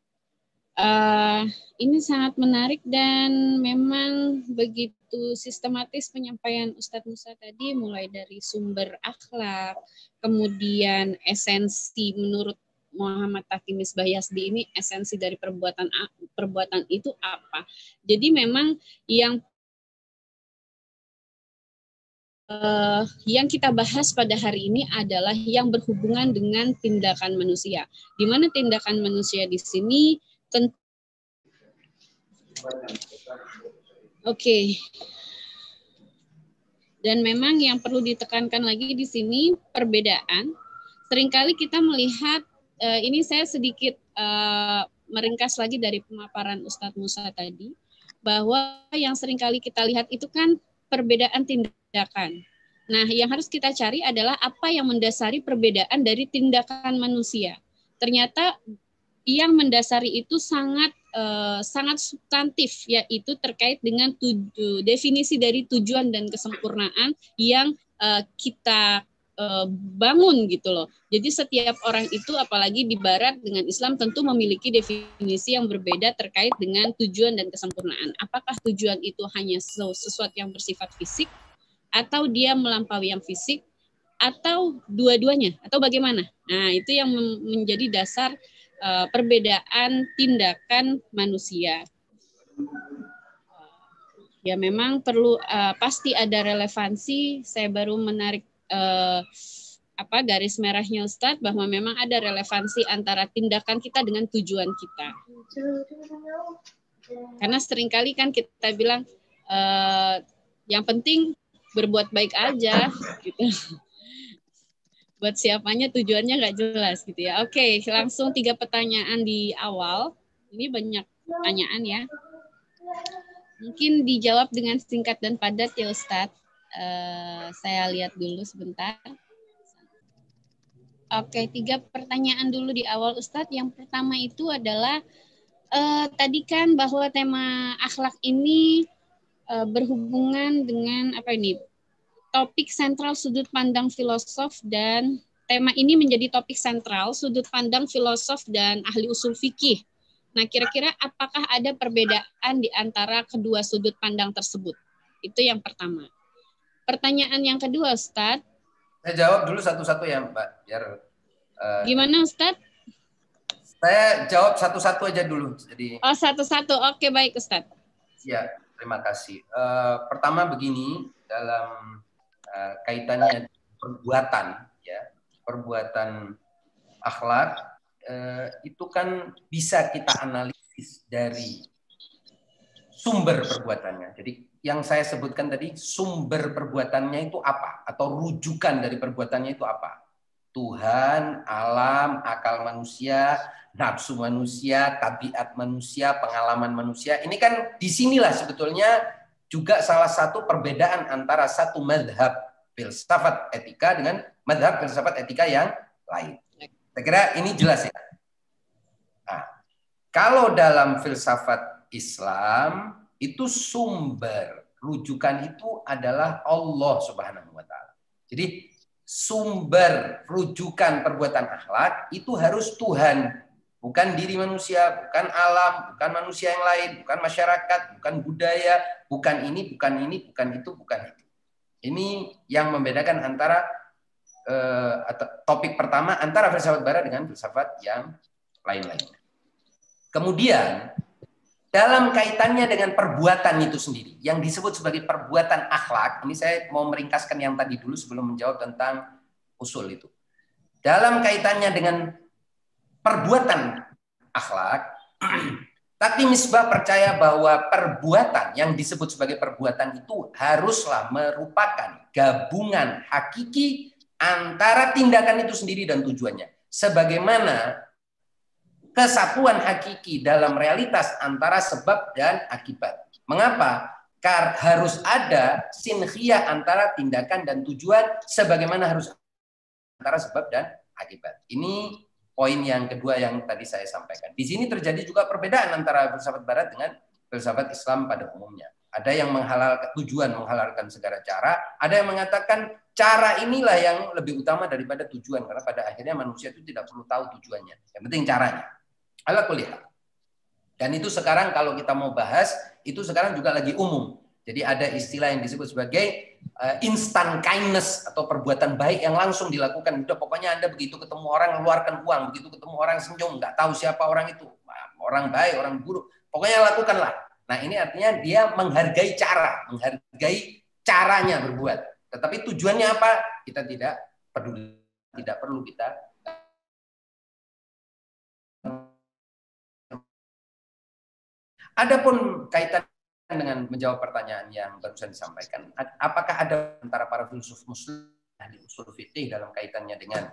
Ini sangat menarik dan memang begitu sistematis penyampaian Ustadz Musa tadi, mulai dari sumber akhlak, kemudian esensi menurut Muhammad Taqi Misbah Yazdi ini, esensi dari perbuatan itu apa. Jadi memang yang kita bahas pada hari ini adalah yang berhubungan dengan tindakan manusia. Di mana tindakan manusia di sini Oke. Dan memang yang perlu ditekankan lagi di sini perbedaan. Seringkali kita melihat ini saya sedikit meringkas lagi dari pemaparan Ustadz Musa tadi, bahwa yang seringkali kita lihat itu kan perbedaan tindakan. Nah, yang harus kita cari adalah apa yang mendasari perbedaan dari tindakan manusia. Ternyata yang mendasari itu sangat substantif, yaitu terkait dengan definisi dari tujuan dan kesempurnaan yang kita bangun gitu loh. Jadi setiap orang itu, apalagi di Barat dengan Islam, tentu memiliki definisi yang berbeda terkait dengan tujuan dan kesempurnaan. Apakah tujuan itu hanya sesuatu yang bersifat fisik, atau dia melampaui yang fisik, atau dua-duanya, atau bagaimana? Nah, itu yang menjadi dasar perbedaan tindakan manusia. Ya memang perlu pasti ada relevansi. Saya baru menarik garis merahnya Ustadz, bahwa memang ada relevansi antara tindakan kita dengan tujuan kita. Karena seringkali kan kita bilang yang penting berbuat baik aja gitu. Buat siapanya tujuannya nggak jelas gitu ya. Oke, langsung 3 pertanyaan di awal. Ini banyak pertanyaan ya. Mungkin dijawab dengan singkat dan padat ya Ustadz. Saya lihat dulu sebentar. Oke, 3 pertanyaan dulu di awal Ustadz. Yang pertama itu adalah tadi kan bahwa tema akhlak ini berhubungan dengan topik sentral sudut pandang filosof, dan tema ini menjadi topik sentral sudut pandang filosof dan ahli usul fikih. Nah, kira-kira apakah ada perbedaan di antara kedua sudut pandang tersebut? Itu yang pertama. Pertanyaan yang kedua, Ustadz. Saya jawab dulu satu-satu ya, Mbak. Biar gimana, Ustadz? Saya jawab satu-satu aja dulu. Jadi. Oh, satu-satu. Oke, baik, Ustadz. Ya, terima kasih. Pertama begini, dalam kaitannya perbuatan, ya, perbuatan akhlak itu kan bisa kita analisis dari sumber perbuatannya. Jadi yang saya sebutkan tadi, sumber perbuatannya itu apa, atau rujukan dari perbuatannya itu apa? Tuhan, alam, akal manusia, nafsu manusia, tabiat manusia, pengalaman manusia. Ini kan disinilah sebetulnya juga salah satu perbedaan antara satu mazhab filsafat etika dengan mazhab filsafat etika yang lain. Saya kira ini jelas ya. Nah, kalau dalam filsafat Islam itu sumber rujukan itu adalah Allah Subhanahu wa taala. Jadi sumber rujukan perbuatan akhlak itu harus Tuhan, bukan diri manusia, bukan alam, bukan manusia yang lain, bukan masyarakat, bukan budaya, bukan ini, bukan itu, bukan itu. Ini yang membedakan antara topik pertama antara filsafat barat dengan filsafat yang lain-lain. Kemudian dalam kaitannya dengan perbuatan itu sendiri, yang disebut sebagai perbuatan akhlak, ini saya mau meringkaskan yang tadi dulu sebelum menjawab tentang usul itu. Dalam kaitannya dengan perbuatan akhlak, Takti Misbah percaya bahwa perbuatan yang disebut sebagai perbuatan itu haruslah merupakan gabungan hakiki antara tindakan itu sendiri dan tujuannya. Sebagaimana kesatuan hakiki dalam realitas antara sebab dan akibat. Mengapa? Karena harus ada sinkhiyah antara tindakan dan tujuan, sebagaimana harus antara sebab dan akibat. Ini poin yang kedua yang tadi saya sampaikan. Di sini terjadi juga perbedaan antara filsafat barat dengan filsafat Islam pada umumnya. Ada yang menghalalkan tujuan, menghalalkan segala cara. Ada yang mengatakan cara inilah yang lebih utama daripada tujuan. Karena pada akhirnya manusia itu tidak perlu tahu tujuannya. Yang penting caranya. Ala kulli hal. Dan itu sekarang kalau kita mau bahas, itu sekarang juga lagi umum. Jadi ada istilah yang disebut sebagai instant kindness atau perbuatan baik yang langsung dilakukan. Udah pokoknya Anda begitu ketemu orang mengeluarkan uang, begitu ketemu orang senyum, nggak tahu siapa orang itu, orang baik, orang buruk, pokoknya lakukanlah. Nah ini artinya dia menghargai caranya berbuat. Tetapi tujuannya apa? Kita tidak peduli, tidak perlu kita. Adapun kaitan dengan menjawab pertanyaan yang barusan disampaikan, apakah ada antara para filsuf muslim ahli usul fikih dalam kaitannya dengan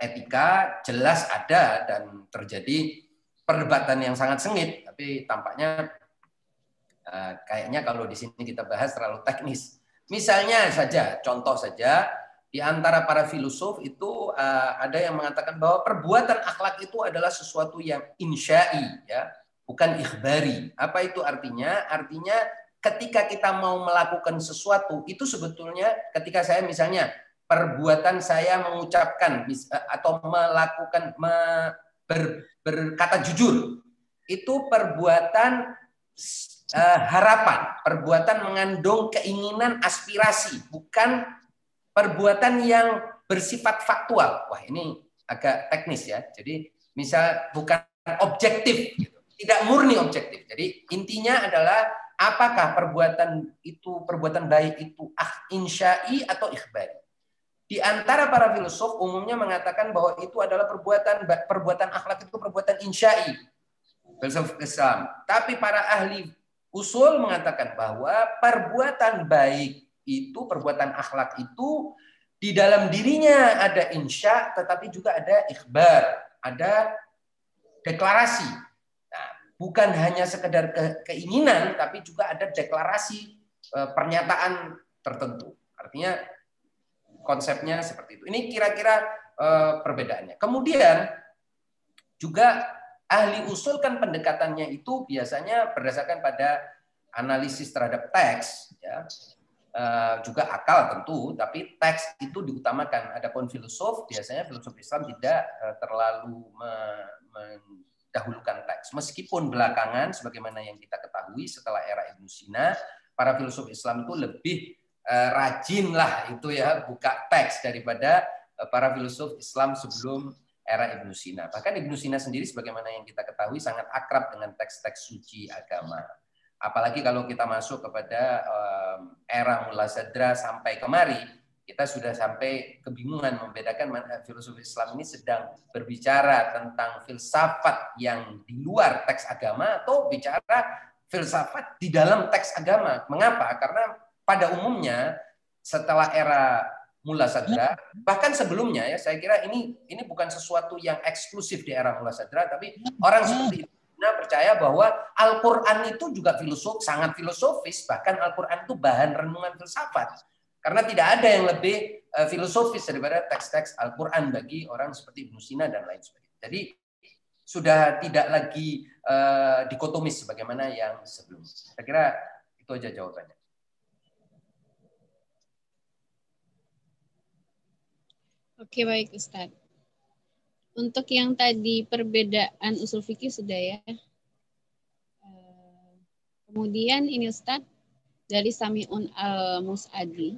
etika? Jelas ada dan terjadi perdebatan yang sangat sengit, tapi tampaknya kayaknya kalau di sini kita bahas terlalu teknis. Misalnya saja, contoh saja, di antara para filsuf itu ada yang mengatakan bahwa perbuatan akhlak itu adalah sesuatu yang insya'i, ya, bukan ikhbari. Apa itu artinya? Artinya ketika kita mau melakukan sesuatu, itu sebetulnya ketika saya misalnya perbuatan saya mengucapkan atau melakukan berkata jujur, itu perbuatan harapan, perbuatan mengandung keinginan, aspirasi, bukan perbuatan yang bersifat faktual. Wah, ini agak teknis ya. Jadi misal bukan objektif gitu. Tidak murni objektif. Jadi intinya adalah apakah perbuatan baik itu insya'i atau ikhbari? Di antara para filsuf umumnya mengatakan bahwa itu adalah perbuatan akhlak itu perbuatan insya'i, filsuf Islam. Tapi para ahli usul mengatakan bahwa perbuatan baik itu, perbuatan akhlak itu di dalam dirinya ada insya, tetapi juga ada ikhbar, ada deklarasi. Nah, bukan hanya sekedar keinginan, tapi juga ada deklarasi pernyataan tertentu. Artinya konsepnya seperti itu. Ini kira-kira perbedaannya. Kemudian juga ahli usul kan pendekatannya itu biasanya berdasarkan pada analisis terhadap teks, ya. Juga akal tentu, tapi teks itu diutamakan. Adapun filsuf, biasanya filsuf Islam tidak terlalu mendahulukan teks. Meskipun belakangan, sebagaimana yang kita ketahui setelah era Ibnu Sina, para filsuf Islam itu lebih rajin lah itu ya buka teks daripada para filsuf Islam sebelum era Ibnu Sina. Bahkan Ibnu Sina sendiri sebagaimana yang kita ketahui sangat akrab dengan teks-teks suci agama. Apalagi kalau kita masuk kepada era Mullah Sadra sampai kemari, kita sudah sampai kebingungan membedakan filsuf Islam ini sedang berbicara tentang filsafat yang di luar teks agama atau bicara filsafat di dalam teks agama. Mengapa? Karena pada umumnya setelah era Mullah Sadra, bahkan sebelumnya ya, saya kira ini bukan sesuatu yang eksklusif di era Mullah Sadra, tapi orang seperti itu percaya bahwa Al-Quran itu juga sangat filosofis, bahkan Al-Quran itu bahan renungan filsafat. Karena tidak ada yang lebih filosofis daripada teks-teks Al-Quran bagi orang seperti Ibnu Sina dan lain sebagainya. Jadi sudah tidak lagi dikotomis sebagaimana yang sebelumnya. Saya kira itu aja jawabannya. Oke, baik Ustadz. Untuk yang tadi perbedaan usul fikih sudah ya. Kemudian ini Ustadz, dari Sami'un al-Mus'adi,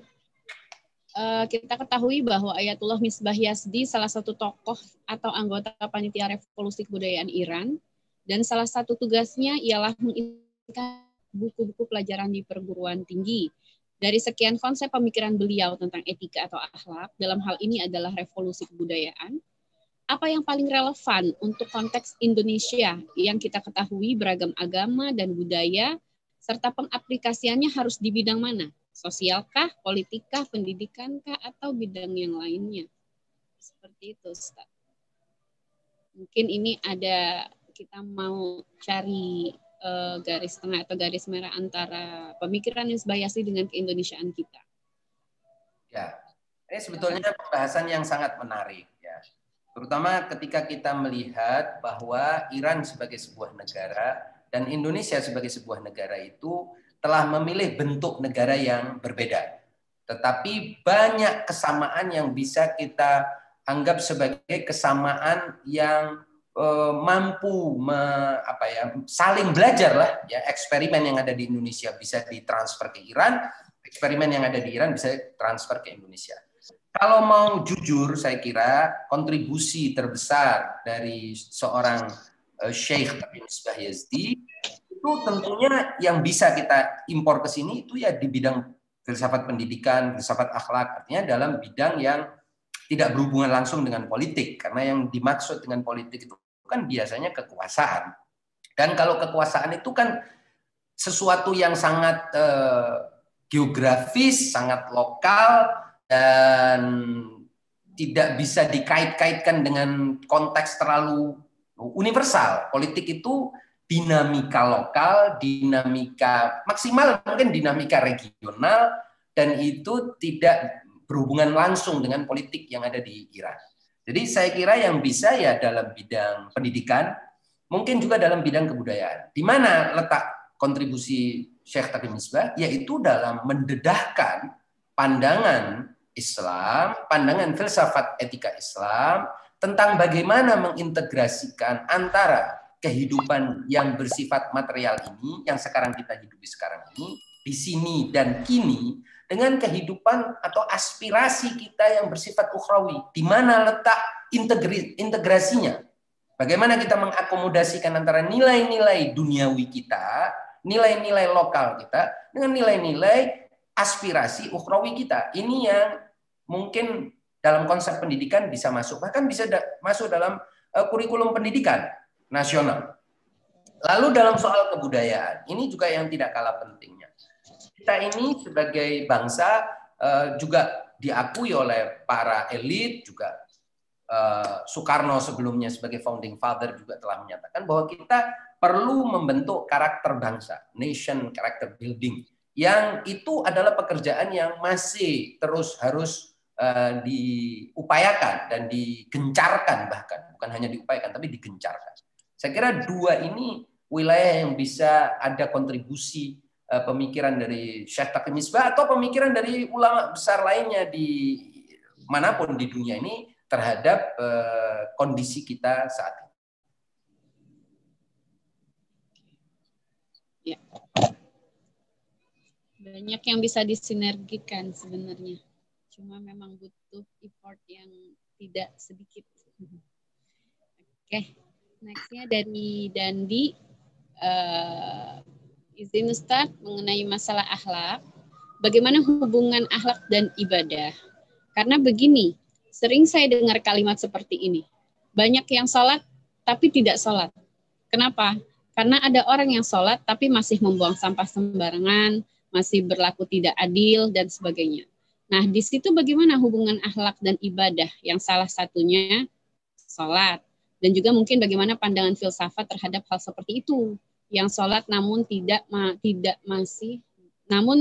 kita ketahui bahwa Ayatullah Misbah Yazdi salah satu tokoh atau anggota panitia revolusi kebudayaan Iran, dan salah satu tugasnya ialah mengintegrasikan buku-buku pelajaran di perguruan tinggi. Dari sekian konsep pemikiran beliau tentang etika atau akhlak, dalam hal ini adalah revolusi kebudayaan, apa yang paling relevan untuk konteks Indonesia yang kita ketahui beragam agama dan budaya, serta pengaplikasiannya harus di bidang mana? Sosialkah, politikkah, pendidikankah, atau bidang yang lainnya? Seperti itu, Ustaz. Mungkin ini ada, kita mau cari garis tengah atau garis merah antara pemikiran Misbah Yazdi dengan keindonesiaan kita. Ya, ini sebetulnya pembahasan yang sangat menarik ya. Terutama ketika kita melihat bahwa Iran sebagai sebuah negara dan Indonesia sebagai sebuah negara itu telah memilih bentuk negara yang berbeda. Tetapi banyak kesamaan yang bisa kita anggap sebagai kesamaan yang mampu saling belajar lah ya. Eksperimen yang ada di Indonesia bisa ditransfer ke Iran, eksperimen yang ada di Iran bisa transfer ke Indonesia. Kalau mau jujur, saya kira kontribusi terbesar dari seorang Syekh Misbah Yazdi itu tentunya yang bisa kita impor ke sini itu ya di bidang filsafat pendidikan, filsafat akhlak, artinya dalam bidang yang tidak berhubungan langsung dengan politik, karena yang dimaksud dengan politik itu kan biasanya kekuasaan. Dan kalau kekuasaan itu kan sesuatu yang sangat geografis, sangat lokal, dan tidak bisa dikait-kaitkan dengan konteks terlalu universal. Politik itu dinamika lokal, dinamika maksimal, mungkin dinamika regional, dan itu tidak berhubungan langsung dengan politik yang ada di Iran. Jadi saya kira yang bisa ya dalam bidang pendidikan, mungkin juga dalam bidang kebudayaan. Di mana letak kontribusi Syekh Taqi Misbah? Yaitu dalam mendedahkan pandangan Islam, pandangan filsafat etika Islam, tentang bagaimana mengintegrasikan antara kehidupan yang bersifat material ini, yang sekarang kita hidupi sekarang ini, di sini dan kini, dengan kehidupan atau aspirasi kita yang bersifat ukhrawi. Di mana letak integrasinya? Bagaimana kita mengakomodasikan antara nilai-nilai duniawi kita, nilai-nilai lokal kita dengan nilai-nilai aspirasi ukhrawi kita. Ini yang mungkin dalam konsep pendidikan bisa masuk, bahkan bisa masuk dalam kurikulum pendidikan nasional. Lalu dalam soal kebudayaan, ini juga yang tidak kalah pentingnya. Kita ini sebagai bangsa juga diakui oleh para elit, juga Soekarno sebelumnya sebagai founding father juga telah menyatakan bahwa kita perlu membentuk karakter bangsa, nation character building, yang itu adalah pekerjaan yang masih terus harus diupayakan dan digencarkan, bahkan bukan hanya diupayakan tapi digencarkan. Saya kira dua ini wilayah yang bisa ada kontribusi pemikiran dari Syekh Taqi Misbah atau pemikiran dari ulama besar lainnya di manapun di dunia ini terhadap kondisi kita saat ini. Ya. Banyak yang bisa disinergikan sebenarnya. Cuma memang butuh effort yang tidak sedikit. Oke, nextnya dari Dandi. Izin Ustaz mengenai masalah akhlak. Bagaimana hubungan akhlak dan ibadah? Karena begini, sering saya dengar kalimat seperti ini. Banyak yang sholat tapi tidak sholat. Kenapa? Karena ada orang yang sholat tapi masih membuang sampah sembarangan, masih berlaku tidak adil, dan sebagainya. Nah, di situ bagaimana hubungan akhlak dan ibadah yang salah satunya sholat. Dan juga mungkin bagaimana pandangan filsafat terhadap hal seperti itu. Yang sholat namun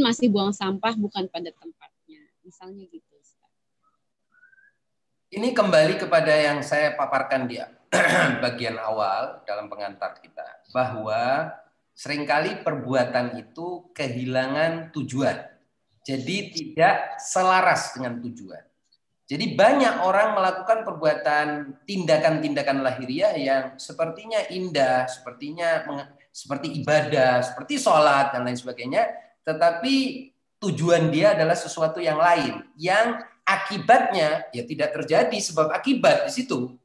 masih buang sampah bukan pada tempatnya. Misalnya gitu. Ini kembali kepada yang saya paparkan di bagian awal dalam pengantar kita. Bahwa seringkali perbuatan itu kehilangan tujuan. Jadi tidak selaras dengan tujuan. Jadi banyak orang melakukan perbuatan tindakan-tindakan lahiriah yang sepertinya indah, seperti ibadah, seperti sholat dan lain sebagainya, tetapi tujuan dia adalah sesuatu yang lain, yang akibatnya ya tidak terjadi sebab akibat di situ.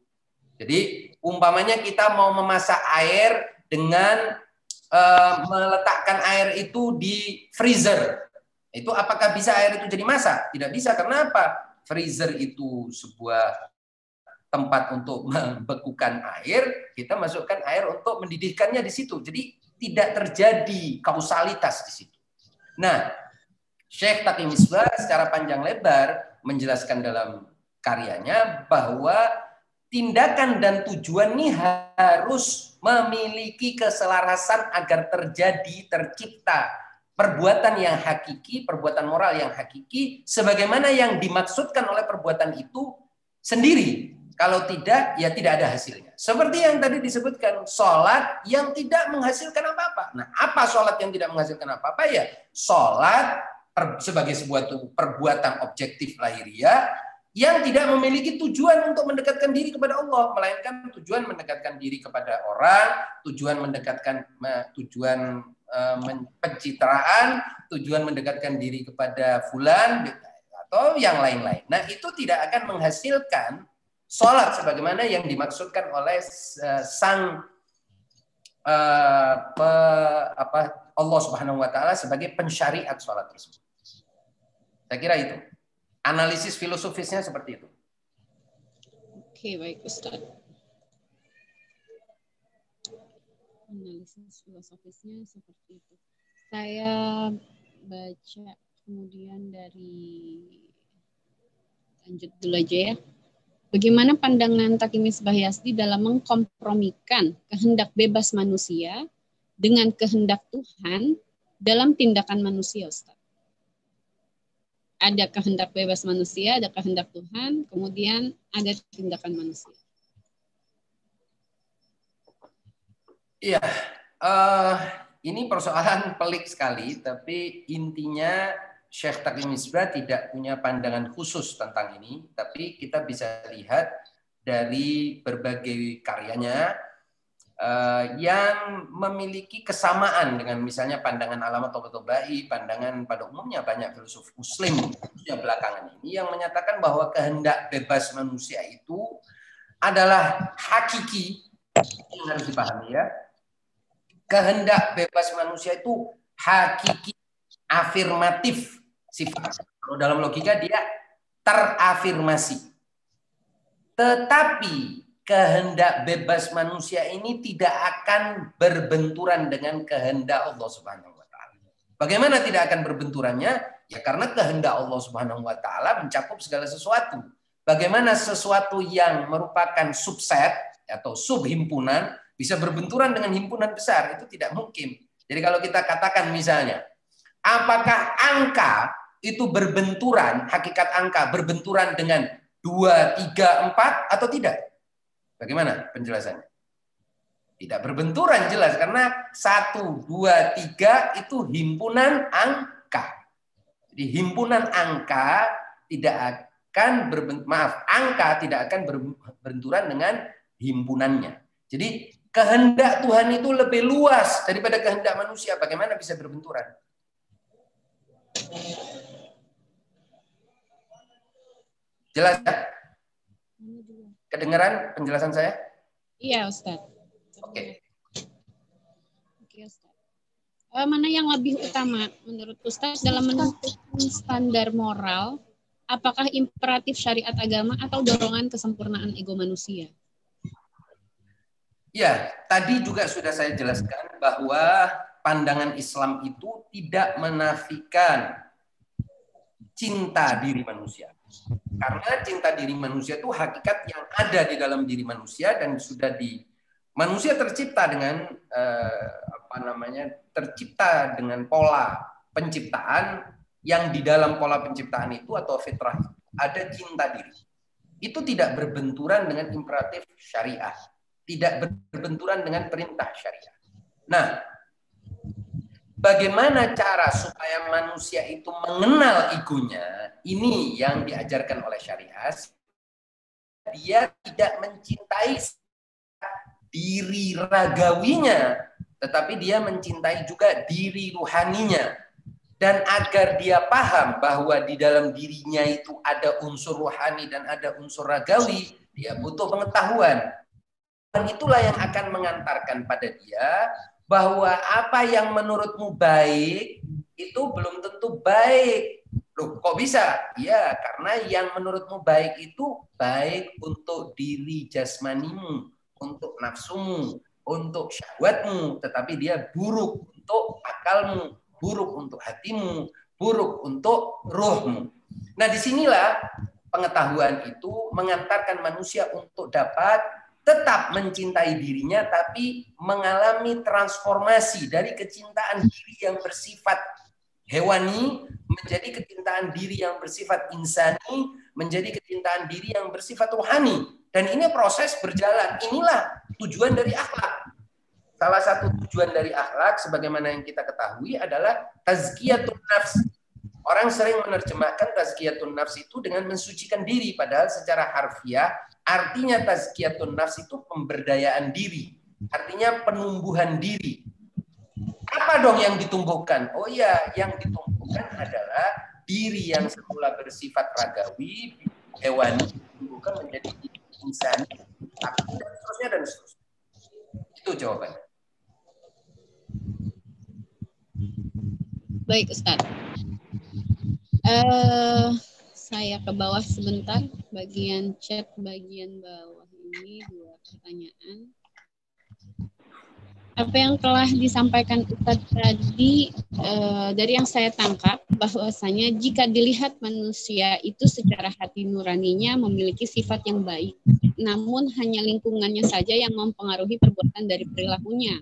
Jadi umpamanya kita mau memasak air dengan meletakkan air itu di freezer. Itu apakah bisa air itu jadi masak? Tidak bisa. Karena apa? Freezer itu sebuah tempat untuk membekukan air, kita masukkan air untuk mendidihkannya di situ. Jadi tidak terjadi kausalitas di situ. Nah, Syekh Taqi Misbah secara panjang lebar menjelaskan dalam karyanya bahwa tindakan dan tujuan ini harus memiliki keselarasan agar tercipta perbuatan yang hakiki, perbuatan moral yang hakiki, sebagaimana yang dimaksudkan oleh perbuatan itu sendiri. Kalau tidak, ya tidak ada hasilnya. Seperti yang tadi disebutkan, sholat yang tidak menghasilkan apa-apa. Nah, apa sholat yang tidak menghasilkan apa-apa? Ya, sholat sebagai sebuah perbuatan objektif lahiriah yang tidak memiliki tujuan untuk mendekatkan diri kepada Allah, melainkan tujuan mendekatkan diri kepada orang, tujuan pencitraan, tujuan mendekatkan diri kepada fulan atau yang lain-lain. Nah, itu tidak akan menghasilkan sholat sebagaimana yang dimaksudkan oleh Allah Subhanahu wa taala sebagai pensyariat sholat tersebut. Saya kira itu. Analisis filosofisnya seperti itu. Oke, baik Ustaz. Analisis filosofisnya seperti itu. Saya baca kemudian lanjut dulu aja ya. Bagaimana pandangan Taqi Misbah Yazdi dalam mengkompromikan kehendak bebas manusia dengan kehendak Tuhan dalam tindakan manusia, Ustaz? Ada kehendak bebas manusia, ada kehendak Tuhan, kemudian ada tindakan manusia. Iya, ini persoalan pelik sekali, tapi intinya Syekh Taqi Misbah tidak punya pandangan khusus tentang ini, tapi kita bisa lihat dari berbagai karyanya yang memiliki kesamaan dengan misalnya pandangan Allamah Tabatabai, pandangan pada umumnya banyak filsuf Muslim belakangan ini yang menyatakan bahwa kehendak bebas manusia itu adalah hakiki yang harus dipahami ya. Kehendak bebas manusia itu hakiki, afirmatif sifat. Kalau dalam logika dia terafirmasi. Tetapi kehendak bebas manusia ini tidak akan berbenturan dengan kehendak Allah Subhanahu wa taala. Bagaimana tidak akan berbenturannya? Ya karena kehendak Allah Subhanahu wa taala mencakup segala sesuatu. Bagaimana sesuatu yang merupakan subset atau subhimpunan bisa berbenturan dengan himpunan besar? Itu tidak mungkin. Jadi kalau kita katakan misalnya, apakah angka itu berbenturan, hakikat angka berbenturan dengan 2, 3, 4 atau tidak? Bagaimana penjelasannya? Tidak berbenturan jelas karena 1, 2, 3 itu himpunan angka. Jadi himpunan angka tidak akan angka tidak akan berbenturan dengan himpunannya. Jadi kehendak Tuhan itu lebih luas daripada kehendak manusia. Bagaimana bisa berbenturan? Jelas ya? Kedengaran penjelasan saya? Iya, Ustaz. Oke. Oke, Ustaz. Mana yang lebih utama menurut Ustaz dalam menentukan standar moral? Apakah imperatif syariat agama atau dorongan kesempurnaan ego manusia? Ya, tadi juga sudah saya jelaskan bahwa pandangan Islam itu tidak menafikan cinta diri manusia. Karena cinta diri manusia itu hakikat yang ada di dalam diri manusia dan sudah manusia tercipta dengan tercipta dengan pola penciptaan yang di dalam pola penciptaan itu atau fitrah ada cinta diri. Itu tidak berbenturan dengan imperatif syariah, tidak berbenturan dengan perintah syariah. Nah, bagaimana cara supaya manusia itu mengenal egonya? Ini yang diajarkan oleh syariah. Dia tidak mencintai diri ragawinya, tetapi dia mencintai juga diri ruhaninya. Dan agar dia paham bahwa di dalam dirinya itu ada unsur ruhani dan ada unsur ragawi, dia butuh pengetahuan. Dan itulah yang akan mengantarkan pada dia bahwa apa yang menurutmu baik itu belum tentu baik. Loh, kok bisa? Ya, karena yang menurutmu baik itu baik untuk diri jasmanimu, untuk nafsumu, untuk syahwatmu, tetapi dia buruk untuk akalmu, buruk untuk hatimu, buruk untuk ruhmu. Nah, disinilah pengetahuan itu mengantarkan manusia untuk dapat tetap mencintai dirinya, tapi mengalami transformasi dari kecintaan diri yang bersifat hewani menjadi kecintaan diri yang bersifat insani, menjadi kecintaan diri yang bersifat rohani. Dan ini proses berjalan. Inilah tujuan dari akhlak. Salah satu tujuan dari akhlak sebagaimana yang kita ketahui adalah tazkiyatun nafs. Orang sering menerjemahkan tazkiyatun nafs itu dengan mensucikan diri, padahal secara harfiah artinya tazkiyatun nafs itu pemberdayaan diri, artinya penumbuhan diri. Apa dong yang ditumbuhkan? Oh ya, yang ditumbuhkan adalah diri yang semula bersifat ragawi, hewani, ditumbuhkan menjadi insani, dan seterusnya dan seterusnya. Itu jawabannya. Baik, Ustaz. Saya ke bawah sebentar, bagian chat bagian bawah ini 2 pertanyaan. Apa yang telah disampaikan Ustaz tadi, dari yang saya tangkap bahwasanya jika dilihat manusia itu secara hati nuraninya memiliki sifat yang baik, namun hanya lingkungannya saja yang mempengaruhi perbuatan dari perilakunya.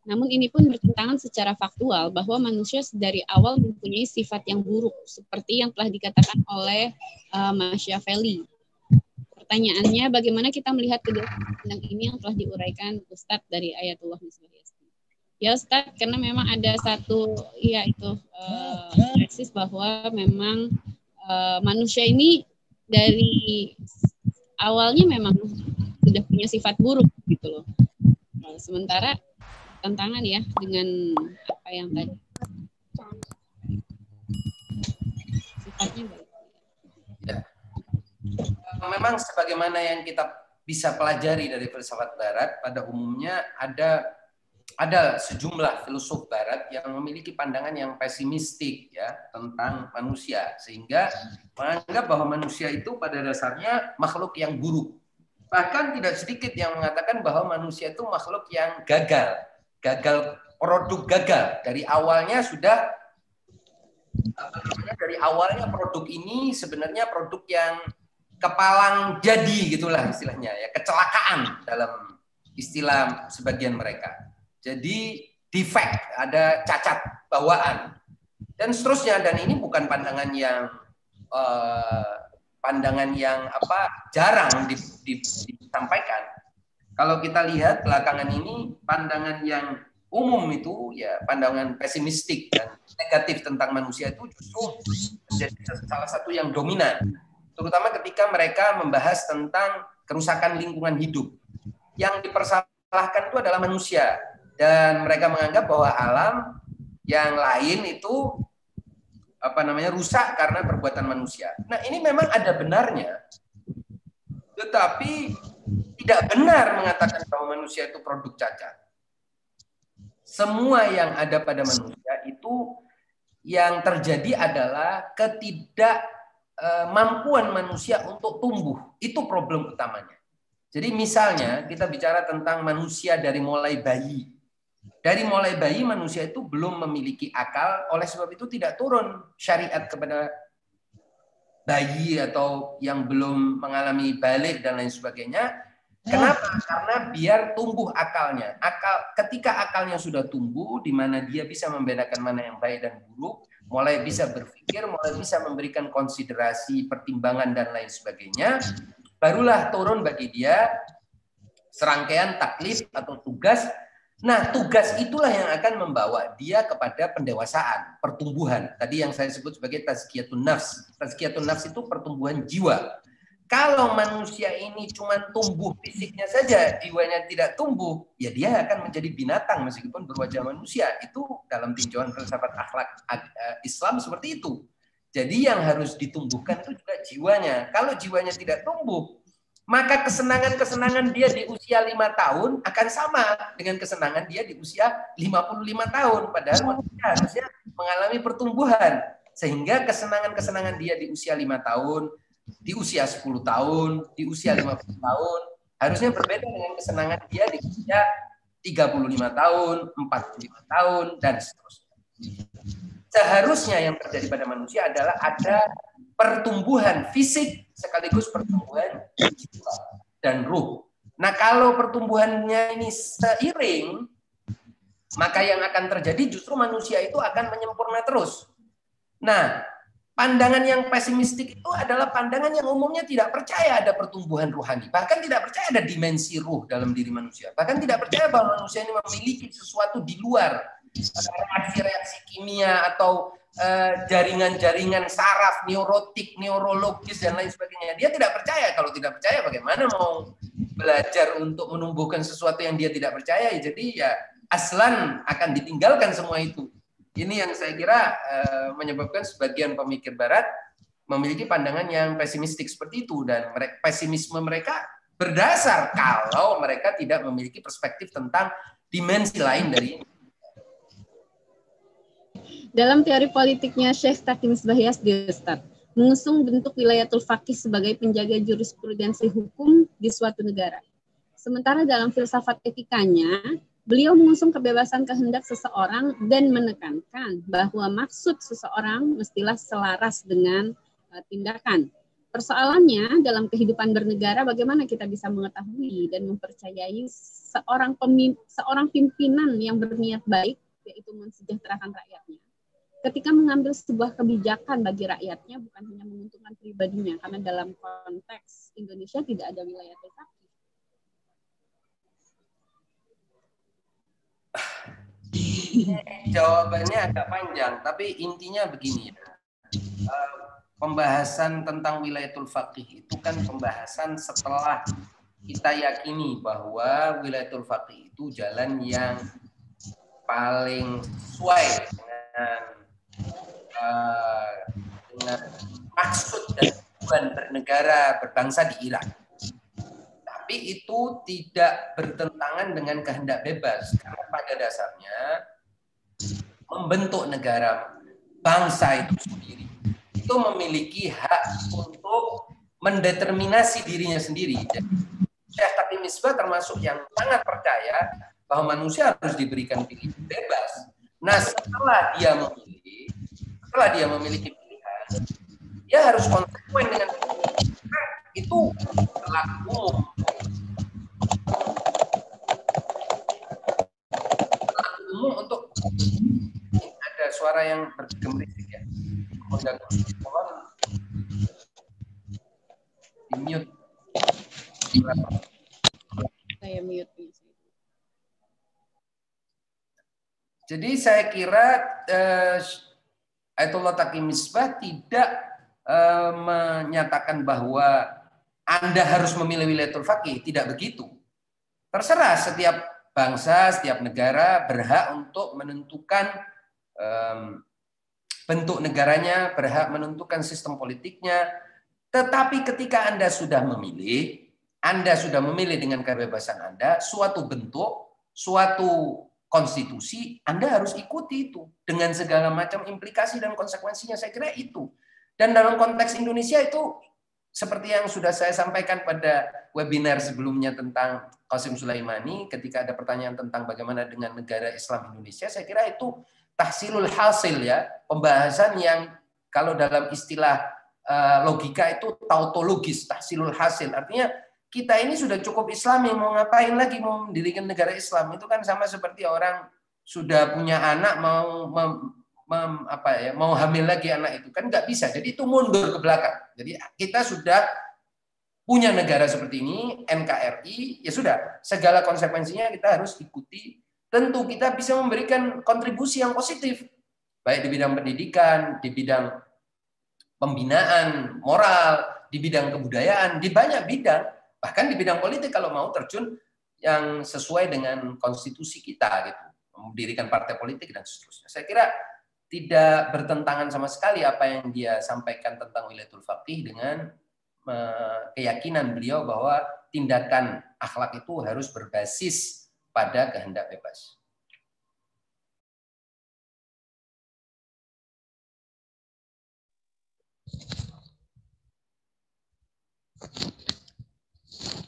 Namun ini pun bertentangan secara faktual bahwa manusia dari awal mempunyai sifat yang buruk, seperti yang telah dikatakan oleh Machiavelli. Pertanyaannya, bagaimana kita melihat kedua pandang ini yang telah diuraikan Ustadz dari Ayatullah Misbahyasti? Ya Ustadz, karena memang ada satu, eksis bahwa memang manusia ini dari awalnya memang sudah punya sifat buruk gitu loh. Sementara tantangan ya dengan apa yang tadi sifatnya baik. Ya. Memang sebagaimana yang kita bisa pelajari dari filsafat barat, pada umumnya ada ada sejumlah filsuf Barat yang memiliki pandangan yang pesimistik ya tentang manusia, sehingga menganggap bahwa manusia itu pada dasarnya makhluk yang buruk. Bahkan tidak sedikit yang mengatakan bahwa manusia itu makhluk yang gagal, produk gagal. Dari awalnya produk ini sebenarnya produk yang kepalang jadi gitulah istilahnya ya, kecelakaan dalam istilah sebagian mereka. Jadi defect, ada cacat bawaan dan seterusnya. Dan ini bukan pandangan yang jarang disampaikan. Kalau kita lihat belakangan ini pandangan yang umum itu ya pandangan pesimistik dan negatif tentang manusia itu justru menjadi salah satu yang dominan, terutama ketika mereka membahas tentang kerusakan lingkungan hidup. Yang dipersalahkan itu adalah manusia, dan mereka menganggap bahwa alam yang lain itu rusak karena perbuatan manusia. Nah, ini memang ada benarnya, tetapi tidak benar mengatakan bahwa manusia itu produk cacat. Semua yang ada pada manusia itu yang terjadi adalah ketidakmampuan manusia untuk tumbuh. Itu problem utamanya. Jadi misalnya kita bicara tentang manusia dari mulai bayi. Dari mulai bayi manusia itu belum memiliki akal, oleh sebab itu tidak turun syariat kepada bayi atau yang belum mengalami balik dan lain sebagainya. Kenapa? Karena biar tumbuh akalnya. Ketika akalnya sudah tumbuh, di mana dia bisa membedakan mana yang baik dan buruk, mulai bisa berpikir, mulai bisa memberikan konsiderasi, pertimbangan dan lain sebagainya, barulah turun bagi dia serangkaian taklif atau tugas. Nah, tugas itulah yang akan membawa dia kepada pendewasaan, pertumbuhan. Tadi yang saya sebut sebagai tazkiyatun nafs. Tazkiyatun nafs itu pertumbuhan jiwa. Kalau manusia ini cuma tumbuh fisiknya saja, jiwanya tidak tumbuh, ya dia akan menjadi binatang meskipun berwajah manusia. Itu dalam tinjauan filsafat akhlak Islam seperti itu. Jadi yang harus ditumbuhkan itu juga jiwanya. Kalau jiwanya tidak tumbuh, maka kesenangan-kesenangan dia di usia 5 tahun akan sama dengan kesenangan dia di usia 55 tahun. Padahal manusia harusnya mengalami pertumbuhan. Sehingga kesenangan-kesenangan dia di usia 5 tahun, di usia 10 tahun, di usia 50 tahun, harusnya berbeda dengan kesenangan dia di usia 35 tahun, 45 tahun, dan seterusnya. Seharusnya yang terjadi pada manusia adalah ada pertumbuhan fisik sekaligus pertumbuhan jiwa dan ruh. Nah, kalau pertumbuhannya ini seiring, maka yang akan terjadi justru manusia itu akan menyempurna terus. Nah, pandangan yang pesimistik itu adalah pandangan yang umumnya tidak percaya ada pertumbuhan rohani. Bahkan tidak percaya ada dimensi ruh dalam diri manusia. Bahkan tidak percaya bahwa manusia ini memiliki sesuatu di luar reaksi-reaksi kimia atau jaringan-jaringan saraf, neurotik, neurologis, dan lain sebagainya. Dia tidak percaya. Kalau tidak percaya, bagaimana mau belajar untuk menumbuhkan sesuatu yang dia tidak percaya? Jadi ya aslan akan ditinggalkan semua itu. Ini yang saya kira menyebabkan sebagian pemikir Barat memiliki pandangan yang pesimistik seperti itu, dan pesimisme mereka berdasar kalau mereka tidak memiliki perspektif tentang dimensi lain dari ini. Dalam teori politiknya Syekh Taqi Misbah Yazdi, Ustaz, mengusung bentuk wilayatul faqih sebagai penjaga jurisprudensi hukum di suatu negara. Sementara dalam filsafat etikanya, beliau mengusung kebebasan kehendak seseorang dan menekankan bahwa maksud seseorang mestilah selaras dengan tindakan. Persoalannya dalam kehidupan bernegara, bagaimana kita bisa mengetahui dan mempercayai seorang pimpinan yang berniat baik, yaitu mensejahterakan rakyatnya, ketika mengambil sebuah kebijakan bagi rakyatnya bukan hanya menguntungkan pribadinya, karena dalam konteks Indonesia tidak ada wilayatul faqih. Jawabannya agak panjang, tapi intinya begini. Pembahasan tentang wilayatul faqih itu kan pembahasan setelah kita yakini bahwa wilayatul faqih itu jalan yang paling sesuai dengan maksud dan tujuan bernegara berbangsa di Irak. tapi itu tidak bertentangan dengan kehendak bebas. Karena pada dasarnya membentuk negara bangsa itu sendiri itu memiliki hak untuk mendeterminasi dirinya sendiri. Jadi Syekh Taqi Misbah termasuk yang sangat percaya bahwa manusia harus diberikan pilihan bebas. Nah, setelah dia memiliki pilihan, dia harus konsekuen dengan itu berlaku umum. Berlaku umum untuk ada suara yang bergemerisik ya. Mohon di mute. Saya mute. Jadi saya kira Ayatullah Taqi Misbah tidak menyatakan bahwa Anda harus memilih wilayatul faqih, tidak begitu. Terserah, setiap bangsa, setiap negara berhak untuk menentukan bentuk negaranya, berhak menentukan sistem politiknya. Tetapi ketika Anda sudah memilih dengan kebebasan Anda, suatu bentuk, suatu konstitusi, Anda harus ikuti itu dengan segala macam implikasi dan konsekuensinya. Saya kira itu. Dan dalam konteks Indonesia itu seperti yang sudah saya sampaikan pada webinar sebelumnya tentang Qasim Sulaimani, ketika ada pertanyaan tentang bagaimana dengan negara Islam Indonesia, saya kira itu tahsilul hasil ya, pembahasan yang kalau dalam istilah logika itu tautologis, tahsilul hasil. Artinya kita ini sudah cukup Islami, mau ngapain lagi mau mendirikan negara Islam? Itu kan sama seperti orang sudah punya anak mau hamil lagi anak itu kan nggak bisa. Jadi itu mundur ke belakang. Jadi kita sudah punya negara seperti ini, NKRI, ya sudah segala konsekuensinya kita harus ikuti. Tentu kita bisa memberikan kontribusi yang positif, baik di bidang pendidikan, di bidang pembinaan moral, di bidang kebudayaan, di banyak bidang. Bahkan di bidang politik kalau mau terjun yang sesuai dengan konstitusi kita gitu, mendirikan partai politik dan seterusnya. Saya kira tidak bertentangan sama sekali apa yang dia sampaikan tentang wilayatul faqih dengan keyakinan beliau bahwa tindakan akhlak itu harus berbasis pada kehendak bebas.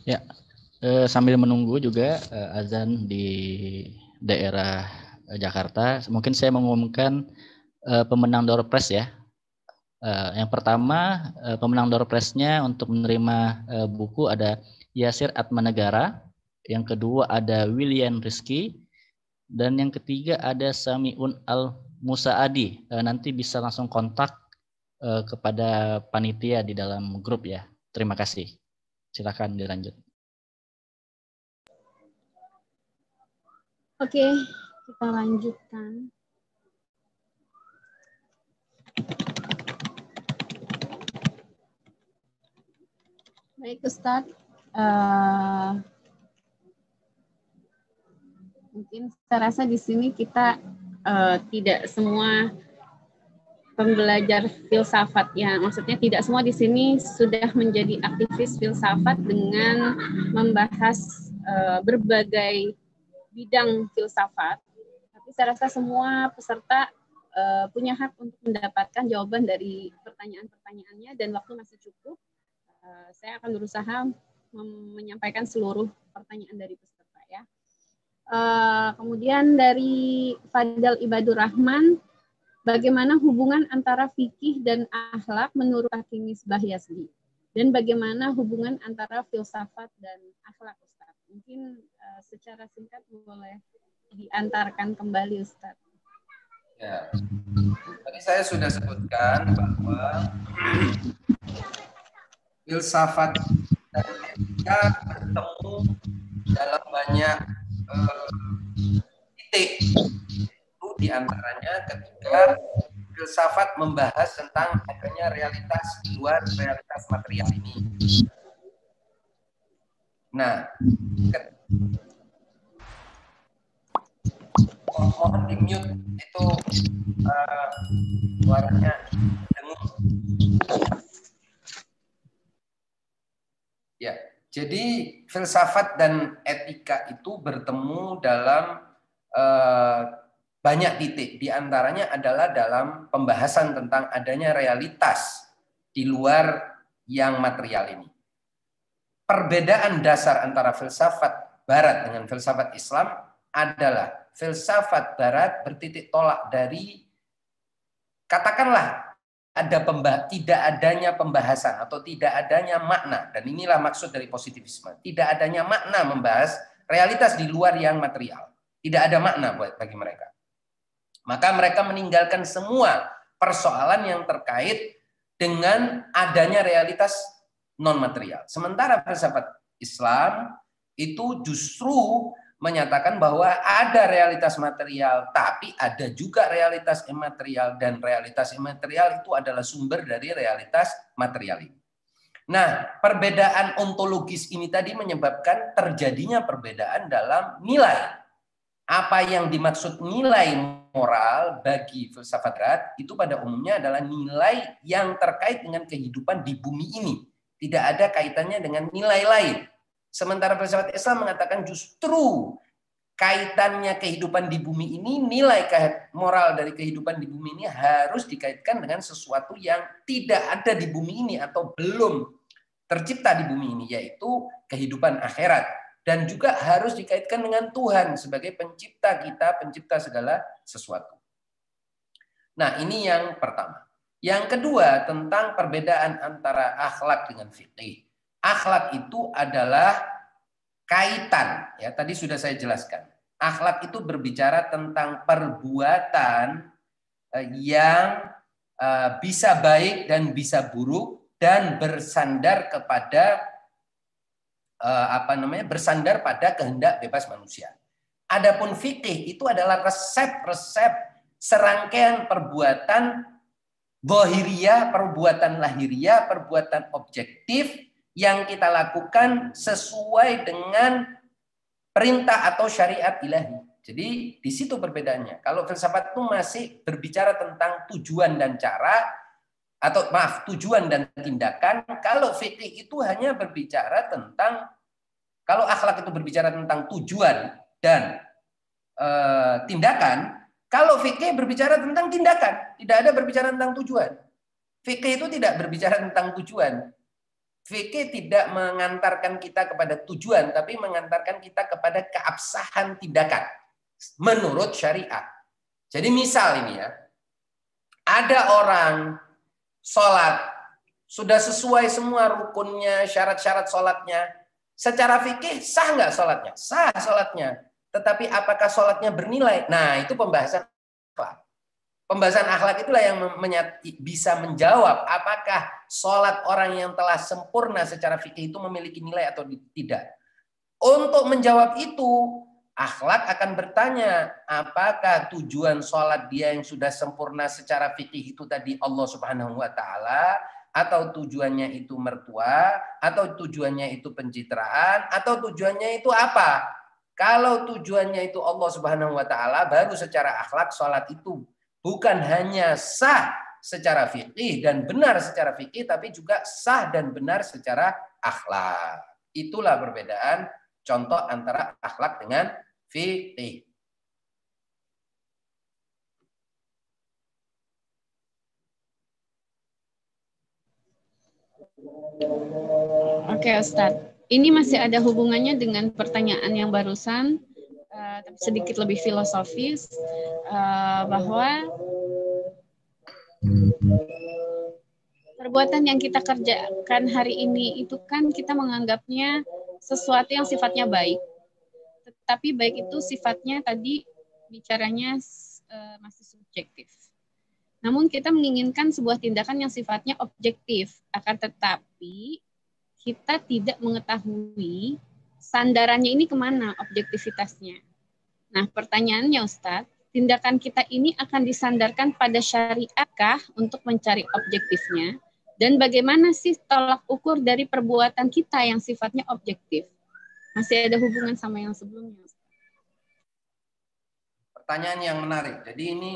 Ya, sambil menunggu juga azan di daerah Jakarta, mungkin saya mengumumkan pemenang door prize ya. Yang pertama, pemenang door prize-nya untuk menerima buku ada Yasir Atmanegara, yang kedua ada William Rizky, dan yang ketiga ada Samiun Al-Musaadi. Nanti bisa langsung kontak kepada panitia di dalam grup ya. Terima kasih. Silakan dilanjut. Oke, kita lanjutkan. Baik, Ustadz. Mungkin saya rasa di sini kita tidak semua pembelajar filsafat ya, maksudnya tidak semua di sini sudah menjadi aktivis filsafat dengan membahas berbagai bidang filsafat. Tapi saya rasa semua peserta punya hak untuk mendapatkan jawaban dari pertanyaan-pertanyaannya dan waktu masih cukup. Saya akan berusaha menyampaikan seluruh pertanyaan dari peserta ya. Kemudian dari Fadil Ibadur Rahman, bagaimana hubungan antara fikih dan akhlak menurut Taqi Misbah Yazdi? Dan bagaimana hubungan antara filsafat dan akhlak, Ustaz? Mungkin secara singkat boleh diantarkan kembali, Ustaz. Ya, tadi saya sudah sebutkan bahwa filsafat dan etika bertemu dalam banyak titik. Itu diantaranya ketika filsafat membahas tentang adanya realitas di luar realitas material ini. Nah, mohon di mute itu suaranya dengung. Ya, jadi filsafat dan etika itu bertemu dalam banyak titik. Di antaranya adalah dalam pembahasan tentang adanya realitas di luar yang material ini. Perbedaan dasar antara filsafat Barat dengan filsafat Islam adalah filsafat Barat bertitik tolak dari, katakanlah, tidak adanya pembahasan atau tidak adanya makna, dan inilah maksud dari positivisme. Tidak adanya makna membahas realitas di luar yang material. Tidak ada makna bagi mereka. Maka mereka meninggalkan semua persoalan yang terkait dengan adanya realitas non-material. Sementara filsafat Islam itu justru menyatakan bahwa ada realitas material, tapi ada juga realitas imaterial, dan realitas imaterial itu adalah sumber dari realitas material ini. Nah, perbedaan ontologis ini tadi menyebabkan terjadinya perbedaan dalam nilai. Apa yang dimaksud nilai moral bagi filsafat Barat itu pada umumnya adalah nilai yang terkait dengan kehidupan di bumi ini. Tidak ada kaitannya dengan nilai lain. Sementara filsafat Islam mengatakan justru kaitannya kehidupan di bumi ini, nilai moral dari kehidupan di bumi ini harus dikaitkan dengan sesuatu yang tidak ada di bumi ini atau belum tercipta di bumi ini, yaitu kehidupan akhirat. Dan juga harus dikaitkan dengan Tuhan sebagai pencipta kita, pencipta segala sesuatu. Nah, ini yang pertama. Yang kedua, tentang perbedaan antara akhlak dengan fikih. Akhlak itu adalah kaitan, ya tadi sudah saya jelaskan. Akhlak itu berbicara tentang perbuatan yang bisa baik dan bisa buruk dan bersandar kepada bersandar pada kehendak bebas manusia. Adapun fikih itu adalah resep-resep serangkaian perbuatan zahiriyah, perbuatan lahiriah, perbuatan objektif yang kita lakukan sesuai dengan perintah atau syariat ilahi. Jadi di situ perbedaannya. Kalau filsafat itu masih berbicara tentang tujuan dan cara, atau tujuan dan tindakan. Kalau fikih itu hanya berbicara tentang, kalau akhlak itu berbicara tentang tujuan dan tindakan, kalau fikih berbicara tentang tindakan, tidak ada berbicara tentang tujuan. Fikih itu tidak berbicara tentang tujuan. Fikih tidak mengantarkan kita kepada tujuan, tapi mengantarkan kita kepada keabsahan tindakan menurut syariat. Jadi misal ini ya, ada orang sholat, sudah sesuai semua rukunnya, syarat-syarat sholatnya. Secara fikih sah nggak sholatnya? Sah sholatnya. Tetapi apakah sholatnya bernilai? Nah, itu pembahasan akhlak. Pembahasan akhlak itulah yang bisa menjawab apakah sholat orang yang telah sempurna secara fikih itu memiliki nilai atau tidak. Untuk menjawab itu, akhlak akan bertanya, apakah tujuan sholat dia yang sudah sempurna secara fikih itu tadi Allah Subhanahu wa Ta'ala, atau tujuannya itu mertua, atau tujuannya itu pencitraan, atau tujuannya itu apa? Kalau tujuannya itu Allah Subhanahu wa Ta'ala, baru secara akhlak sholat itu bukan hanya sah secara fikih dan benar secara fikih, tapi juga sah dan benar secara akhlak. Itulah perbedaan contoh antara akhlak dengan fikih. Oke, Ustadz. Ini masih ada hubungannya dengan pertanyaan yang barusan, tapi sedikit lebih filosofis, bahwa perbuatan yang kita kerjakan hari ini itu kan kita menganggapnya sesuatu yang sifatnya baik. Tetapi baik itu sifatnya tadi bicaranya masih subjektif. Namun kita menginginkan sebuah tindakan yang sifatnya objektif, akan tetapi kita tidak mengetahui sandarannya ini kemana objektivitasnya. Nah, pertanyaannya Ustadz, tindakan kita ini akan disandarkan pada syariatkah untuk mencari objektifnya? Dan bagaimana sih tolak ukur dari perbuatan kita yang sifatnya objektif? Masih ada hubungan sama yang sebelumnya. Pertanyaan yang menarik. Jadi ini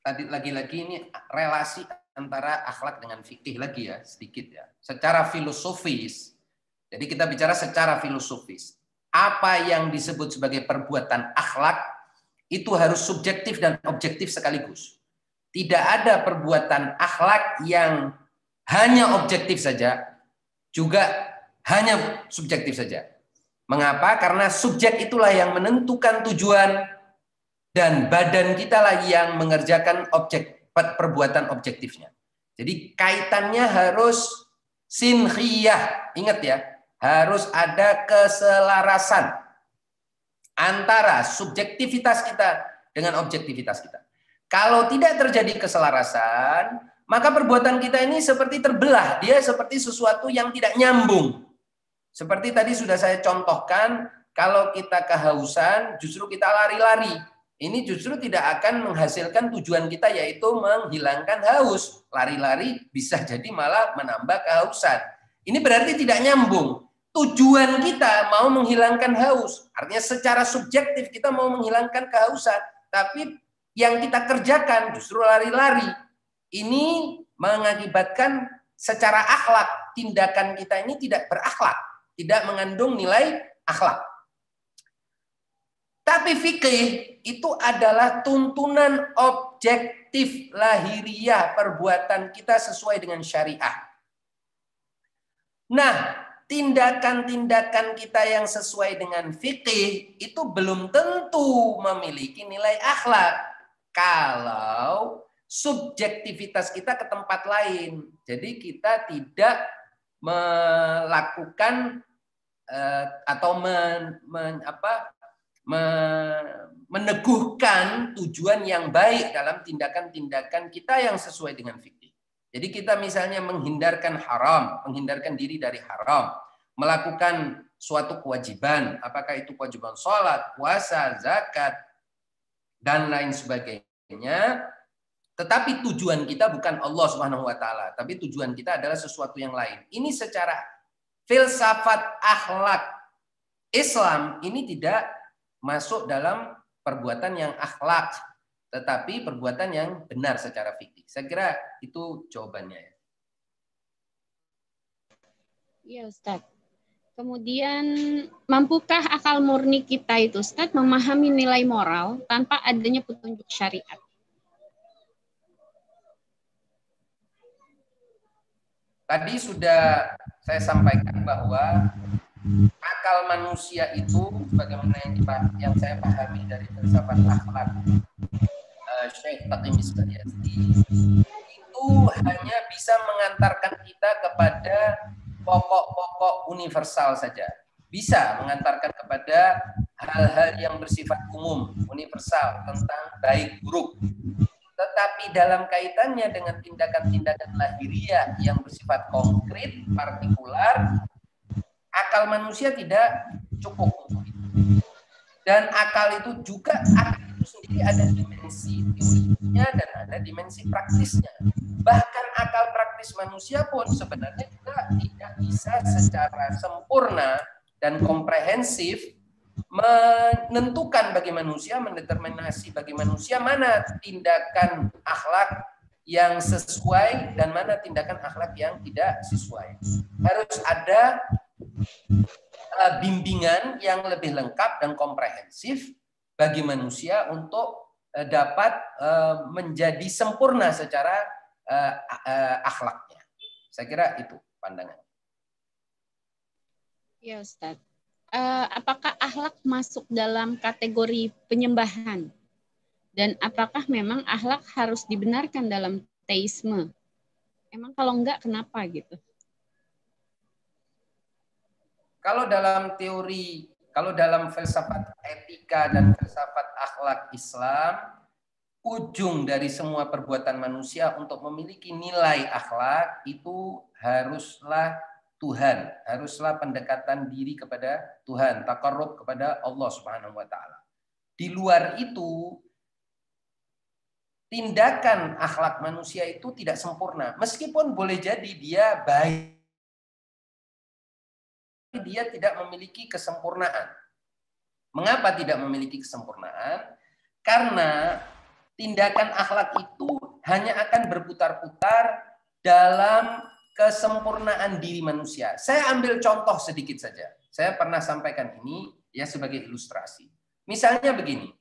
tadi lagi-lagi ini relasi antara akhlak dengan fikih lagi ya, sedikit ya. Secara filosofis Jadi kita bicara secara filosofis. Apa yang disebut sebagai perbuatan akhlak itu harus subjektif dan objektif sekaligus. Tidak ada perbuatan akhlak yang hanya objektif saja, juga hanya subjektif saja. Mengapa? Karena subjek itulah yang menentukan tujuan dan badan kita lah yang mengerjakan perbuatan objektifnya. Jadi kaitannya harus sinkhiyah. Ingat ya, harus ada keselarasan antara subjektivitas kita dengan objektivitas kita. Kalau tidak terjadi keselarasan, maka perbuatan kita ini seperti terbelah. Dia seperti sesuatu yang tidak nyambung. Seperti tadi sudah saya contohkan, kalau kita kehausan, justru kita lari-lari. Ini justru tidak akan menghasilkan tujuan kita, yaitu menghilangkan haus. Lari-lari bisa jadi malah menambah kehausan. Ini berarti tidak nyambung. Tujuan kita mau menghilangkan haus. Artinya secara subjektif kita mau menghilangkan kehausan. Tapi yang kita kerjakan justru lari-lari. Ini mengakibatkan secara akhlak, tindakan kita ini tidak berakhlak. Tidak mengandung nilai akhlak. Tapi fikih itu adalah tuntunan objektif lahiriah perbuatan kita sesuai dengan syariah. Nah, tindakan-tindakan kita yang sesuai dengan fikih itu belum tentu memiliki nilai akhlak kalau subjektivitas kita ke tempat lain. Jadi kita tidak melakukan atau meneguhkan tujuan yang baik dalam tindakan-tindakan kita yang sesuai dengan fikih. Jadi kita misalnya menghindarkan haram, menghindarkan diri dari haram, melakukan suatu kewajiban, apakah itu kewajiban sholat, puasa, zakat, dan lain sebagainya, tetapi tujuan kita bukan Allah Subhanahu wa taala, tapi tujuan kita adalah sesuatu yang lain. Ini secara filsafat akhlak Islam ini tidak masuk dalam perbuatan yang akhlak, tetapi perbuatan yang benar secara fikih. Saya kira itu jawabannya. Iya, Ustadz. Kemudian, mampukah akal murni kita itu, Ustadz, memahami nilai moral tanpa adanya petunjuk syariat? Tadi sudah saya sampaikan bahwa akal manusia itu, sebagaimana yang saya pahami dari filsafat akhlak Syekh Taqi Misbahyasti, itu hanya bisa mengantarkan kita kepada pokok-pokok universal saja. Bisa mengantarkan kepada hal-hal yang bersifat umum, universal, tentang baik buruk. Tetapi dalam kaitannya dengan tindakan-tindakan lahiriah yang bersifat konkret, partikular, akal manusia tidak cukup untuk itu. Dan akal itu juga, akal itu sendiri ada dimensi teorinya dan ada dimensi praktisnya. Bahkan akal praktis manusia pun sebenarnya juga tidak bisa secara sempurna dan komprehensif menentukan bagi manusia, mendeterminasi bagi manusia mana tindakan akhlak yang sesuai dan mana tindakan akhlak yang tidak sesuai. Harus ada bimbingan yang lebih lengkap dan komprehensif bagi manusia untuk dapat menjadi sempurna secara akhlaknya. Saya kira itu pandangan. Ya, Ustaz. Apakah akhlak masuk dalam kategori penyembahan? Dan apakah memang akhlak harus dibenarkan dalam teisme? Emang kalau enggak, kenapa gitu? Kalau dalam teori, kalau dalam filsafat etika dan filsafat akhlak Islam, ujung dari semua perbuatan manusia untuk memiliki nilai akhlak itu haruslah Tuhan, haruslah pendekatan diri kepada Tuhan, taqarrub kepada Allah Subhanahu wa taala. Di luar itu, tindakan akhlak manusia itu tidak sempurna. Meskipun boleh jadi dia baik, dia tidak memiliki kesempurnaan. Mengapa tidak memiliki kesempurnaan? Karena tindakan akhlak itu hanya akan berputar-putar dalam kesempurnaan diri manusia. Saya ambil contoh sedikit saja. Saya pernah sampaikan ini ya sebagai ilustrasi. Misalnya begini,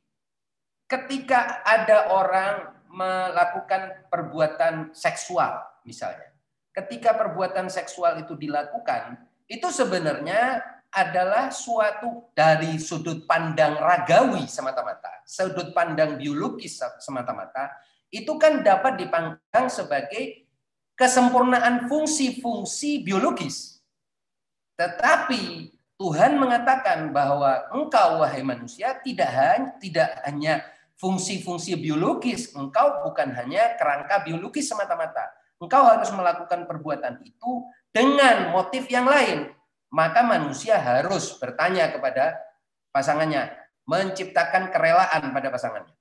ketika ada orang melakukan perbuatan seksual, misalnya, ketika perbuatan seksual itu dilakukan, itu sebenarnya adalah suatu dari sudut pandang ragawi semata-mata, sudut pandang biologis semata-mata, itu kan dapat dipandang sebagai kesempurnaan fungsi-fungsi biologis. Tetapi Tuhan mengatakan bahwa engkau, wahai manusia, tidak hanya fungsi-fungsi biologis, engkau bukan hanya kerangka biologis semata-mata. Engkau harus melakukan perbuatan itu dengan motif yang lain. Maka manusia harus bertanya kepada pasangannya, menciptakan kerelaan pada pasangannya.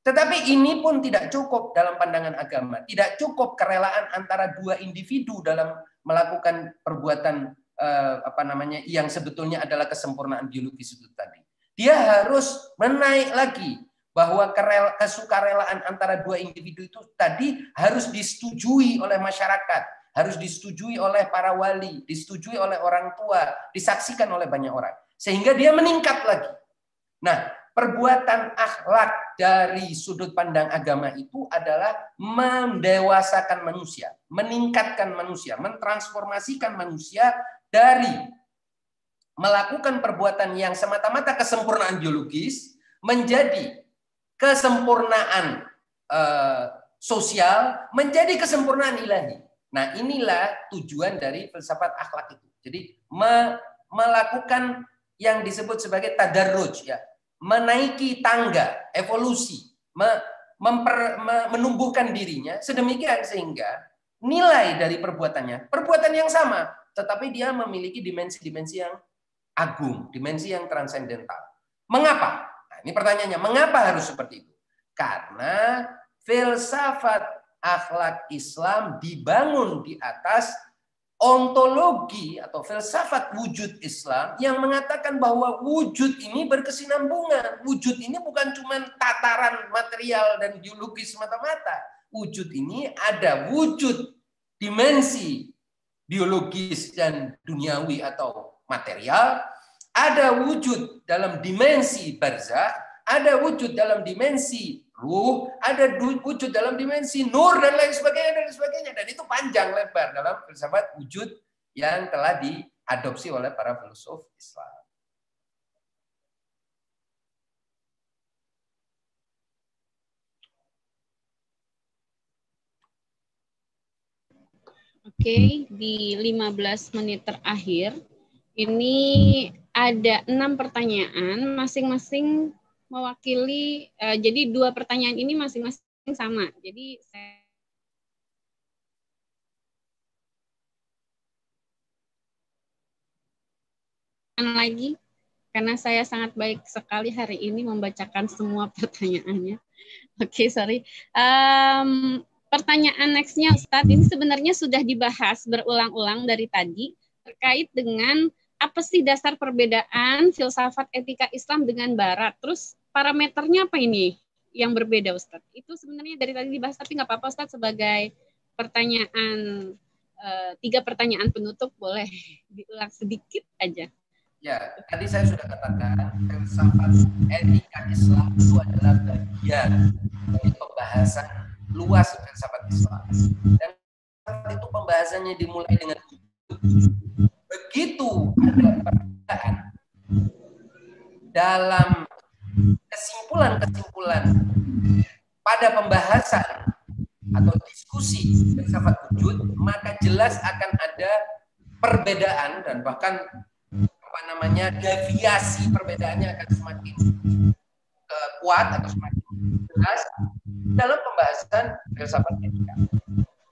Tetapi ini pun tidak cukup dalam pandangan agama. Tidak cukup kerelaan antara dua individu dalam melakukan perbuatan yang sebetulnya adalah kesempurnaan biologis itu tadi. Dia harus menaik lagi bahwa kesukarelaan antara dua individu itu tadi harus disetujui oleh masyarakat, harus disetujui oleh para wali, disetujui oleh orang tua, disaksikan oleh banyak orang. Sehingga dia meningkat lagi. Nah, perbuatan akhlak dari sudut pandang agama itu adalah mendewasakan manusia, meningkatkan manusia, mentransformasikan manusia dari melakukan perbuatan yang semata-mata kesempurnaan biologis menjadi kesempurnaan sosial, menjadi kesempurnaan ilahi. Nah, inilah tujuan dari filsafat akhlak itu. Jadi melakukan yang disebut sebagai tadarruj, ya, menaiki tangga evolusi, menumbuhkan dirinya sedemikian sehingga nilai dari perbuatannya perbuatan yang sama, tetapi dia memiliki dimensi-dimensi yang agung, dimensi yang transendental. Mengapa? Nah, ini pertanyaannya, mengapa harus seperti itu? Karena filsafat akhlak Islam dibangun di atas ontologi atau filsafat wujud Islam yang mengatakan bahwa wujud ini berkesinambungan. Wujud ini bukan cuma tataran material dan biologis semata-mata. Wujud ini ada wujud dimensi biologis dan duniawi atau material, ada wujud dalam dimensi barzakh, ada wujud dalam dimensi ruh, ada wujud dalam dimensi nur dan lain sebagainya, dan itu panjang lebar dalam filsafat wujud yang telah diadopsi oleh para filsuf Islam. Oke, di 15 menit terakhir ini ada 6 pertanyaan, masing-masing mewakili, jadi 2 pertanyaan ini masing-masing sama. Jadi saya lagi, karena saya sangat baik sekali hari ini membacakan semua pertanyaannya. Oke, sorry. Pertanyaan nextnya Ustadz, ini sebenarnya sudah dibahas berulang-ulang dari tadi terkait dengan apa sih dasar perbedaan filsafat etika Islam dengan Barat? Terus parameternya apa ini yang berbeda, Ustadz? Itu sebenarnya dari tadi dibahas, tapi nggak apa-apa, Ustadz, sebagai pertanyaan 3 pertanyaan penutup boleh diulang sedikit aja. Ya, tadi saya sudah katakan filsafat etika Islam itu adalah bagian dari pembahasan luas filsafat Islam. Dan itu pembahasannya dimulai dengan begitu ada perbedaan dalam kesimpulan-kesimpulan pada pembahasan atau diskusi filsafat wujud, maka jelas akan ada perbedaan dan bahkan deviasi perbedaannya akan semakin kuat atau semakin jelas dalam pembahasan filsafat etika.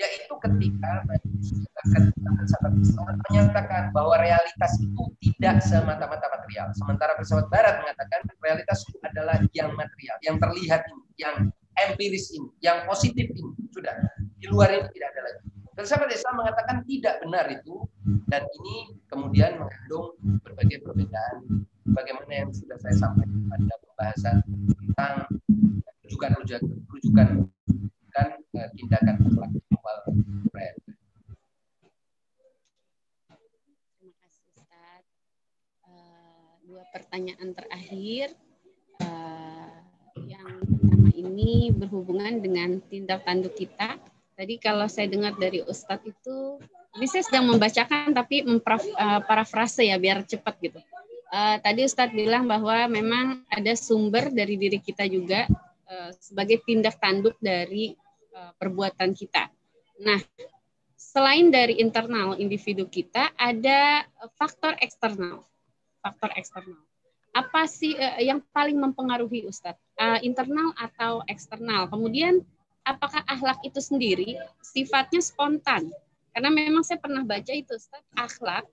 Yaitu ketika filsafat Islam menyatakan bahwa realitas itu tidak semata-mata material. Sementara filsafat Barat mengatakan realitas itu adalah yang material, yang terlihat ini, yang empiris ini, yang positif ini. Sudah, di luar ini tidak ada lagi. Filsafat Islam mengatakan tidak benar itu, dan ini kemudian mengandung berbagai perbedaan, bagaimana yang sudah saya sampaikan pada pembahasan tentang rujukan dan tindakan akhlak awal. ini berhubungan dengan tindak tanduk kita. Tadi kalau saya dengar dari Ustadz itu, ini saya sedang membacakan tapi parafrase ya biar cepat gitu. Tadi Ustadz bilang bahwa memang ada sumber dari diri kita juga sebagai tindak tanduk dari perbuatan kita. Nah, selain dari internal individu kita, ada faktor eksternal. Faktor eksternal. Apa sih yang paling mempengaruhi Ustadz? Internal atau eksternal? Kemudian, apakah akhlak itu sendiri sifatnya spontan? Karena memang saya pernah baca itu Ustadz, akhlak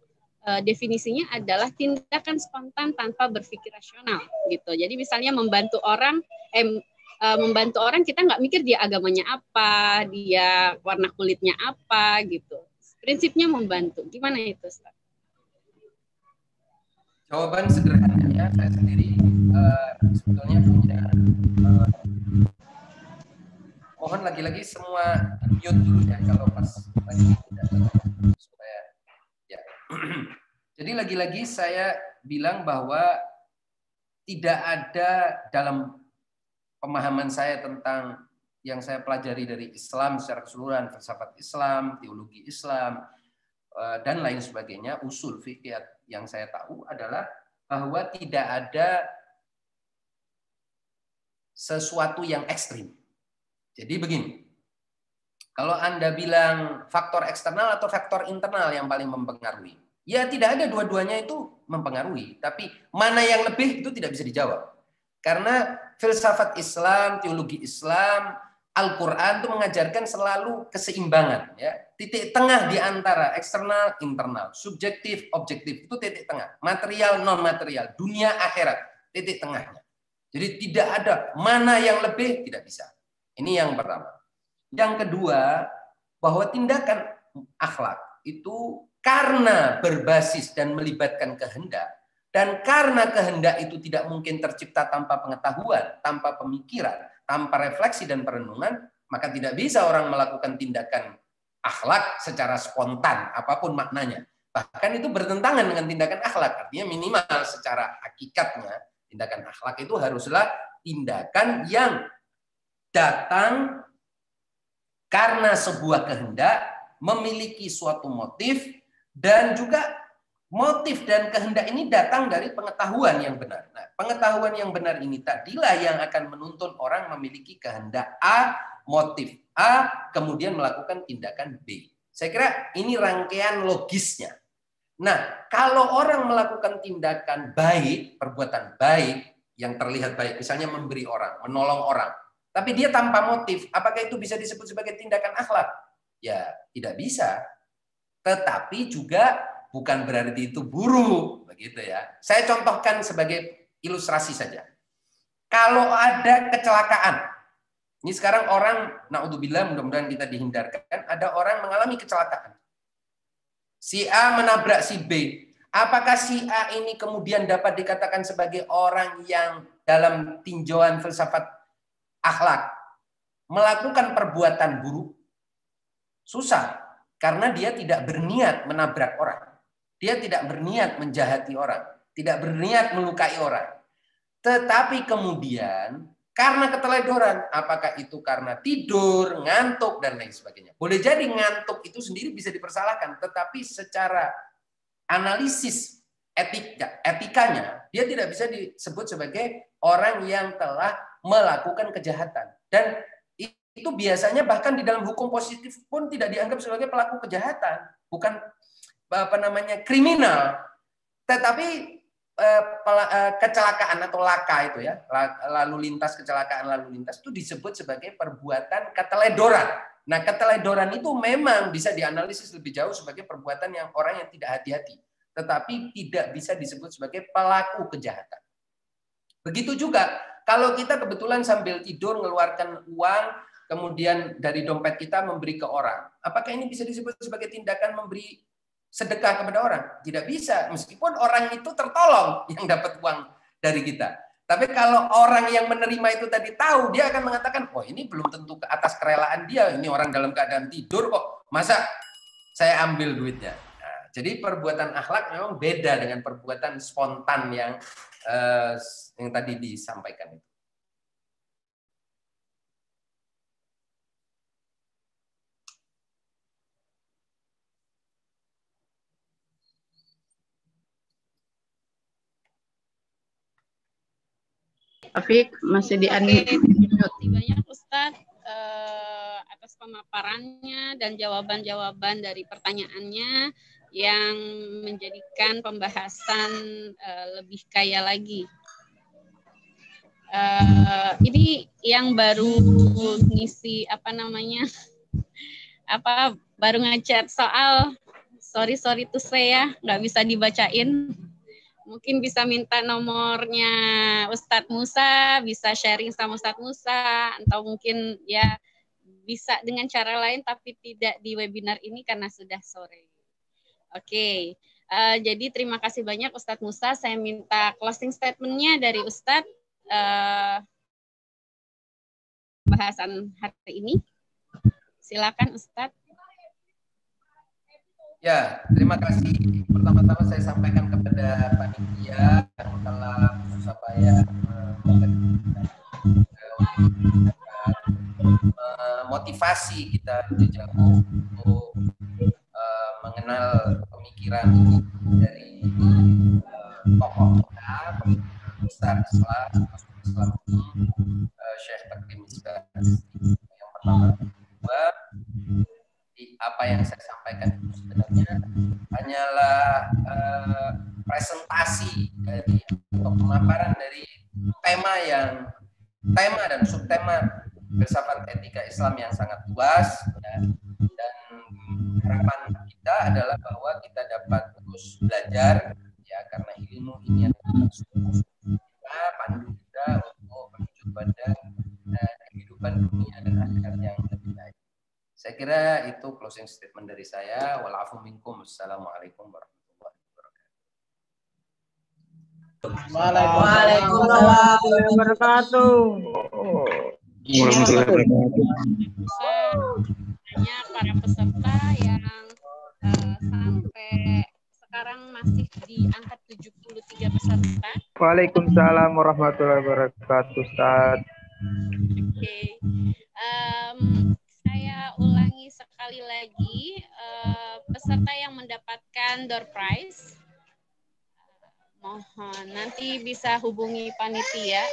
definisinya adalah tindakan spontan tanpa berpikir rasional gitu. Jadi misalnya membantu orang kita nggak mikir dia agamanya apa, dia warna kulitnya apa gitu. Prinsipnya membantu. Gimana itu Ustaz? Jawaban sederhananya saya sendiri sebetulnya punya mohon lagi-lagi semua mute dulu ya kalau pas lagi tidak supaya ya. Jadi lagi-lagi saya bilang bahwa tidak ada dalam pemahaman saya tentang yang saya pelajari dari Islam secara keseluruhan, filsafat Islam, teologi Islam, dan lain sebagainya, usul fikih yang saya tahu adalah bahwa tidak ada sesuatu yang ekstrim. Jadi begini, kalau Anda bilang faktor eksternal atau faktor internal yang paling mempengaruhi, ya tidak ada, dua-duanya itu mempengaruhi, tapi mana yang lebih itu tidak bisa dijawab. Karena filsafat Islam, teologi Islam, Al-Quran itu mengajarkan selalu keseimbangan, ya. Titik tengah di antara eksternal, internal, subjektif, objektif, itu titik tengah. Material, non-material, dunia, akhirat, titik tengahnya. Jadi tidak ada mana yang lebih, tidak bisa. Ini yang pertama. Yang kedua, bahwa tindakan akhlak itu karena berbasis dan melibatkan kehendak, dan karena kehendak itu tidak mungkin tercipta tanpa pengetahuan, tanpa pemikiran, tanpa refleksi dan perenungan, maka tidak bisa orang melakukan tindakan akhlak secara spontan, apapun maknanya. Bahkan itu bertentangan dengan tindakan akhlak. Artinya minimal secara hakikatnya, tindakan akhlak itu haruslah tindakan yang datang karena sebuah kehendak, memiliki suatu motif, dan juga motif dan kehendak ini datang dari pengetahuan yang benar. Nah, pengetahuan yang benar ini tadilah yang akan menuntun orang memiliki kehendak A, motif A, kemudian melakukan tindakan B. Saya kira ini rangkaian logisnya. Nah, kalau orang melakukan tindakan baik, perbuatan baik, yang terlihat baik, misalnya memberi orang, menolong orang, tapi dia tanpa motif, apakah itu bisa disebut sebagai tindakan akhlak? Ya, tidak bisa. Tetapi juga bukan berarti itu buruk, begitu ya. Saya contohkan sebagai ilustrasi saja. Kalau ada kecelakaan, ini sekarang orang, naudzubillah, mudah-mudahan kita dihindarkan, ada orang mengalami kecelakaan. Si A menabrak si B. Apakah si A ini kemudian dapat dikatakan sebagai orang yang dalam tinjauan filsafat akhlak melakukan perbuatan buruk? Susah, karena dia tidak berniat menabrak orang. Dia tidak berniat menjahati orang, tidak berniat melukai orang. Tetapi kemudian karena keteledoran, apakah itu karena tidur, ngantuk, dan lain sebagainya. Boleh jadi ngantuk itu sendiri bisa dipersalahkan, tetapi secara analisis etikanya, dia tidak bisa disebut sebagai orang yang telah melakukan kejahatan. Dan itu biasanya bahkan di dalam hukum positif pun tidak dianggap sebagai pelaku kejahatan, bukan kriminal, tetapi kecelakaan atau laka itu ya, lalu lintas, kecelakaan lalu lintas itu disebut sebagai perbuatan keteledoran. Nah, keteledoran itu memang bisa dianalisis lebih jauh sebagai perbuatan yang orang yang tidak hati-hati, tetapi tidak bisa disebut sebagai pelaku kejahatan. Begitu juga kalau kita kebetulan sambil tidur mengeluarkan uang, kemudian dari dompet kita memberi ke orang, apakah ini bisa disebut sebagai tindakan memberi sedekah kepada orang? Tidak bisa, meskipun orang itu tertolong yang dapat uang dari kita. Tapi kalau orang yang menerima itu tadi tahu, dia akan mengatakan, oh ini belum tentu ke atas kerelaan dia, ini orang dalam keadaan tidur kok, masa saya ambil duitnya. Nah, jadi perbuatan akhlak memang beda dengan perbuatan spontan yang tadi disampaikan itu. Afik masih di Oke, unmute. terima kasih banyak Ustadz atas pemaparannya dan jawaban-jawaban dari pertanyaannya yang menjadikan pembahasan lebih kaya lagi. Ini yang baru ngisi baru ngechat soal sorry to say ya, nggak bisa dibacain. Mungkin bisa minta nomornya Ustadz Musa, bisa sharing sama Ustadz Musa, atau mungkin ya bisa dengan cara lain tapi tidak di webinar ini karena sudah sore. Oke, jadi terima kasih banyak Ustadz Musa. Saya minta closing statement-nya dari Ustadz bahasan hari ini. Silakan Ustadz. Ya, terima kasih. Pertama-tama saya sampaikan kepada panitia yang telah susah payah motivasi kita jejak untuk mengenal pemikiran dari tokoh kita, besar Islam Syekh Takdim Misbah. Yang pertama, kedua, apa yang saya sampaikan itu sebenarnya hanyalah presentasi dari atau pemaparan dari tema dan subtema filsafat etika Islam yang sangat luas, ya. Dan harapan kita adalah bahwa kita dapat terus belajar, ya, karena ilmu ini adalah kita pandu kita untuk menuju pada kehidupan dunia dan akhirat yang lebih baik. Saya kira itu closing statement dari saya. Walafu minkum. Assalamualaikum warahmatullahi wabarakatuh. Waalaikumsalam warahmatullahi wabarakatuh. Hanya para peserta yang sampai sekarang masih di angka 73 peserta. Waalaikumsalam warahmatullahi wabarakatuh, Ustaz. Oke. Saya ulangi sekali lagi, peserta yang mendapatkan door prize, mohon nanti bisa hubungi panitia.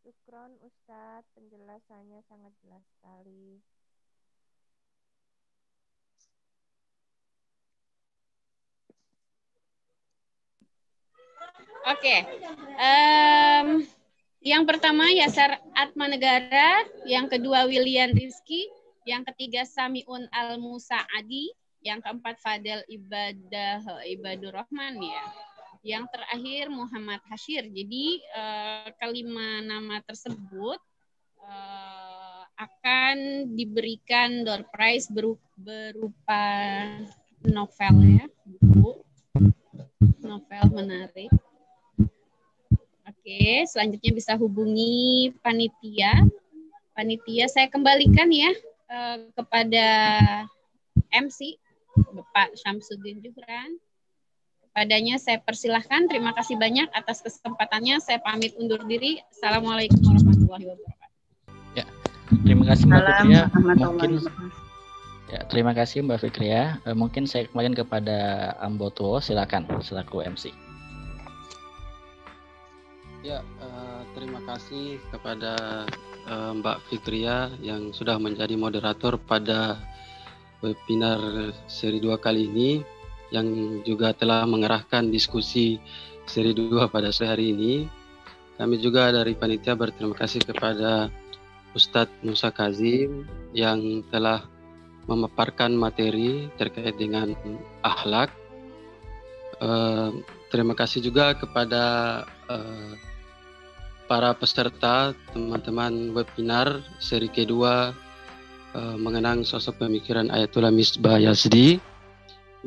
Syukron Ustadz, penjelasannya sangat jelas sekali. Oke, yang pertama Yasar Atmanegara, yang kedua William Rizky, yang ketiga Samiun Al-Musaadi, yang keempat Fadel Ibadur Rahman, ya. Yang terakhir Muhammad Hashir. Jadi kelima nama tersebut akan diberikan door prize berupa novel, ya, buku novel menarik. Oke, selanjutnya bisa hubungi panitia. Panitia saya kembalikan ya kepada MC Bapak Syamsuddin Juhran. Kepadanya saya persilahkan. Terima kasih banyak atas kesempatannya. Saya pamit undur diri. Assalamualaikum warahmatullahi wabarakatuh. Ya, terima kasih Mbak Fikria. Terima kasih Mbak Fikria. Mungkin saya kembalikan kepada Ambotuo. Silakan selaku MC. Ya, terima kasih kepada Mbak Fikria yang sudah menjadi moderator pada webinar seri 2 kali ini, yang juga telah mengarahkan diskusi seri 2 pada sore hari ini. Kami juga dari panitia berterima kasih kepada Ustadz Musa Kazim yang telah memaparkan materi terkait dengan akhlak. Terima kasih juga kepada para peserta, teman-teman webinar seri kedua mengenang sosok pemikiran Ayatullah Misbah Yazdi,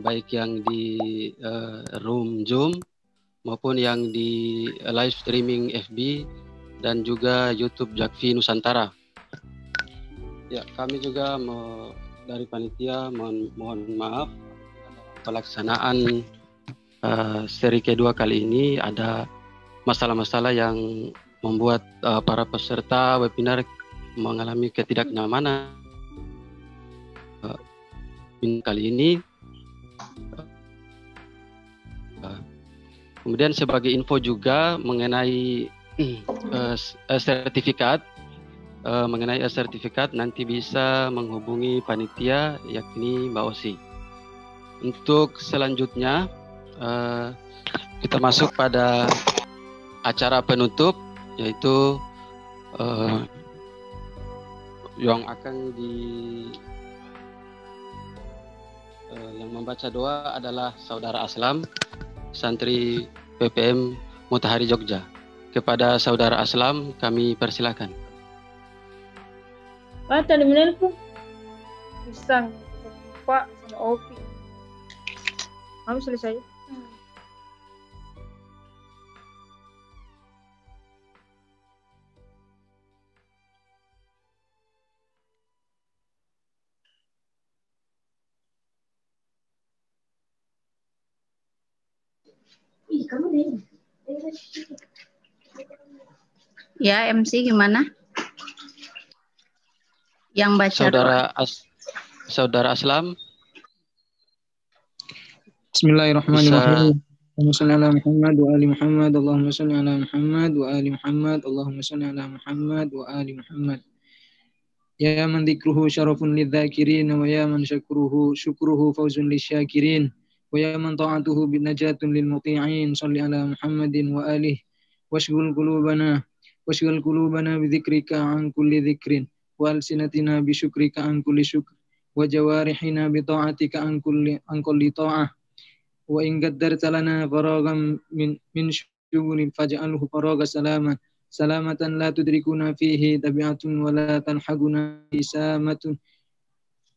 baik yang di room Zoom maupun yang di live streaming FB dan juga YouTube Jakfi Nusantara. Ya, kami juga dari panitia mohon maaf pelaksanaan seri kedua kali ini ada masalah-masalah yang membuat para peserta webinar mengalami ketidaknyamanan. Kali ini Kemudian sebagai info juga mengenai sertifikat, nanti bisa menghubungi panitia yakni Mbak Osi. Untuk selanjutnya kita masuk pada acara penutup, yaitu yang akan yang membaca doa adalah Saudara Aslam, santri PPM Mutahari Jogja. Kepada Saudara Aslam kami persilakan. Pak, tadi menelpon. Pisang, Pak, sama Opi. Kamu selesai? Ya, MC gimana? Yang baca Saudara Aslam. Bismillahirrahmanirrahim. Allahumma shalli ala Muhammad wa ali Muhammad. Allahumma shalli ala Muhammad wa ali Muhammad. Allahumma shalli ala Muhammad wa ali Muhammad. Ya man dzikruhu syarafun lidzakirin wa ya man syukruhu fawzun lisyakirin wa ya man ta'atuhu bin najatun lil muti'in. Shalli ala Muhammadin wa alihi washghul qulubana bi dzikrika an kulli dzikrin wa alsinatina bi syukrika an kulli syukr wa jawarihina bi ta'atika an kulli ta'ah. Wa in qaddarta lana faragan min syughulin faj'alhu faraga salamatan la tudrikuna fihi tabi'atun wa la tanhaguna isamatun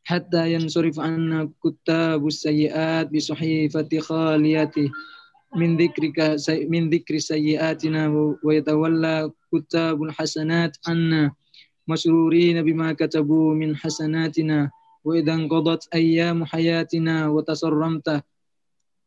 hatta yansarif anna kuttabus sayyi'at bi sahifati khaliyati min dhikri sayyi'atina wa yatawalla kuttabul hasanat anna masrurina bima katabu min hasanatina wa idan qadat ayyamu hayatina wa tasarramta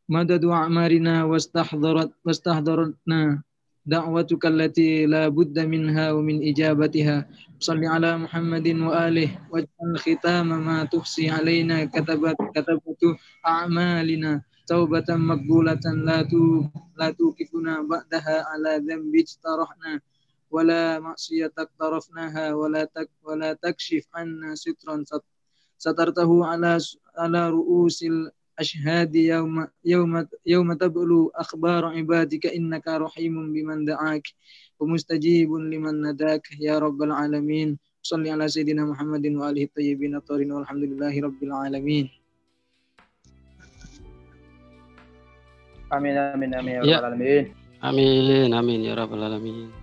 madadu a'marina wastahdaratna da'watuka allati la budda minha wa min ijabatiha. Shalli ala Muhammadin wa alihi waj'al khitama ma tuhsi alaina katabatu a'malina taubatan maqbulatan la tuqifuna ba'daha ala dhanbi ijtarahna wala ma'siyatan tarafnaha wala takshif anna sitran satartahu ala ru'usil ashhadi yawma tablu akhbar ibadika innaka rahimun biman da'ak wa mustajibun liman nadak ya rabbal alamin. Shalli ala sayyidina Muhammadin wa alihi thayyibin at-tahirin walhamdulillahi rabbil alamin. Amin amin amin ya Ya. rabbal alamin. Amin ya rabbal alamin.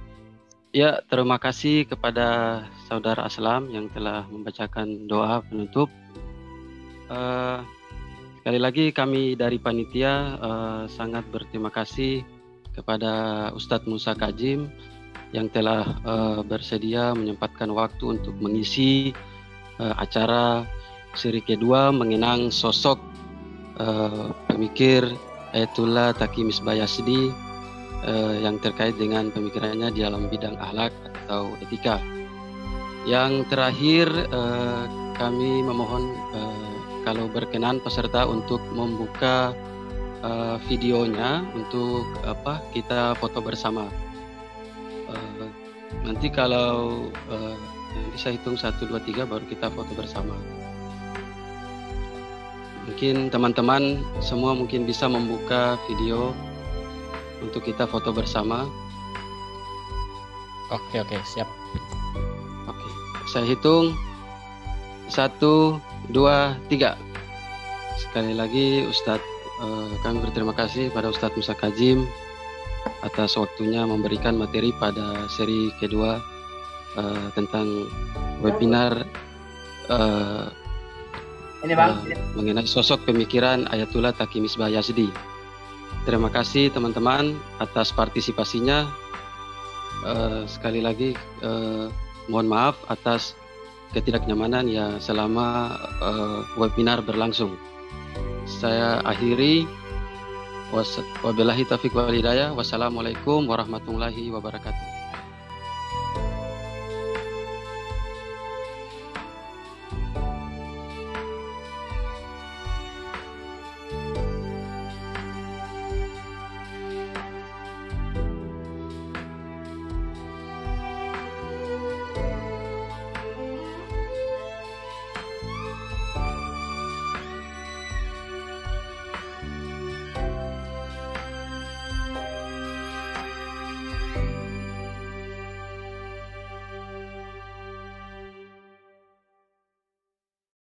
Ya, terima kasih kepada Saudara Aslam yang telah membacakan doa penutup. Sekali lagi kami dari panitia sangat berterima kasih kepada Ustadz Musa Kazim yang telah bersedia menyempatkan waktu untuk mengisi acara seri kedua mengenang sosok pemikir Ayatullah Taqi Misbah Yazdi yang terkait dengan pemikirannya di dalam bidang akhlak atau etika. Yang terakhir kami memohon kalau berkenan peserta untuk membuka videonya untuk kita foto bersama. Nanti kalau nanti saya hitung 1, 2, 3 baru kita foto bersama. Mungkin teman-teman semua mungkin bisa membuka video untuk kita foto bersama. Oke, siap. Oke, saya hitung 1, 2, 3. Sekali lagi Ustadz, kami berterima kasih pada Ustadz Musa Kazim atas waktunya memberikan materi pada seri kedua tentang webinar mengenai sosok pemikiran Ayatullah Taqi Misbah Yazdi. Terima kasih teman-teman atas partisipasinya. Sekali lagi mohon maaf atas ketidaknyamanan ya selama webinar berlangsung. Saya akhiri. Wabillahi taufiq wal hidayah. Wassalamualaikum warahmatullahi wabarakatuh.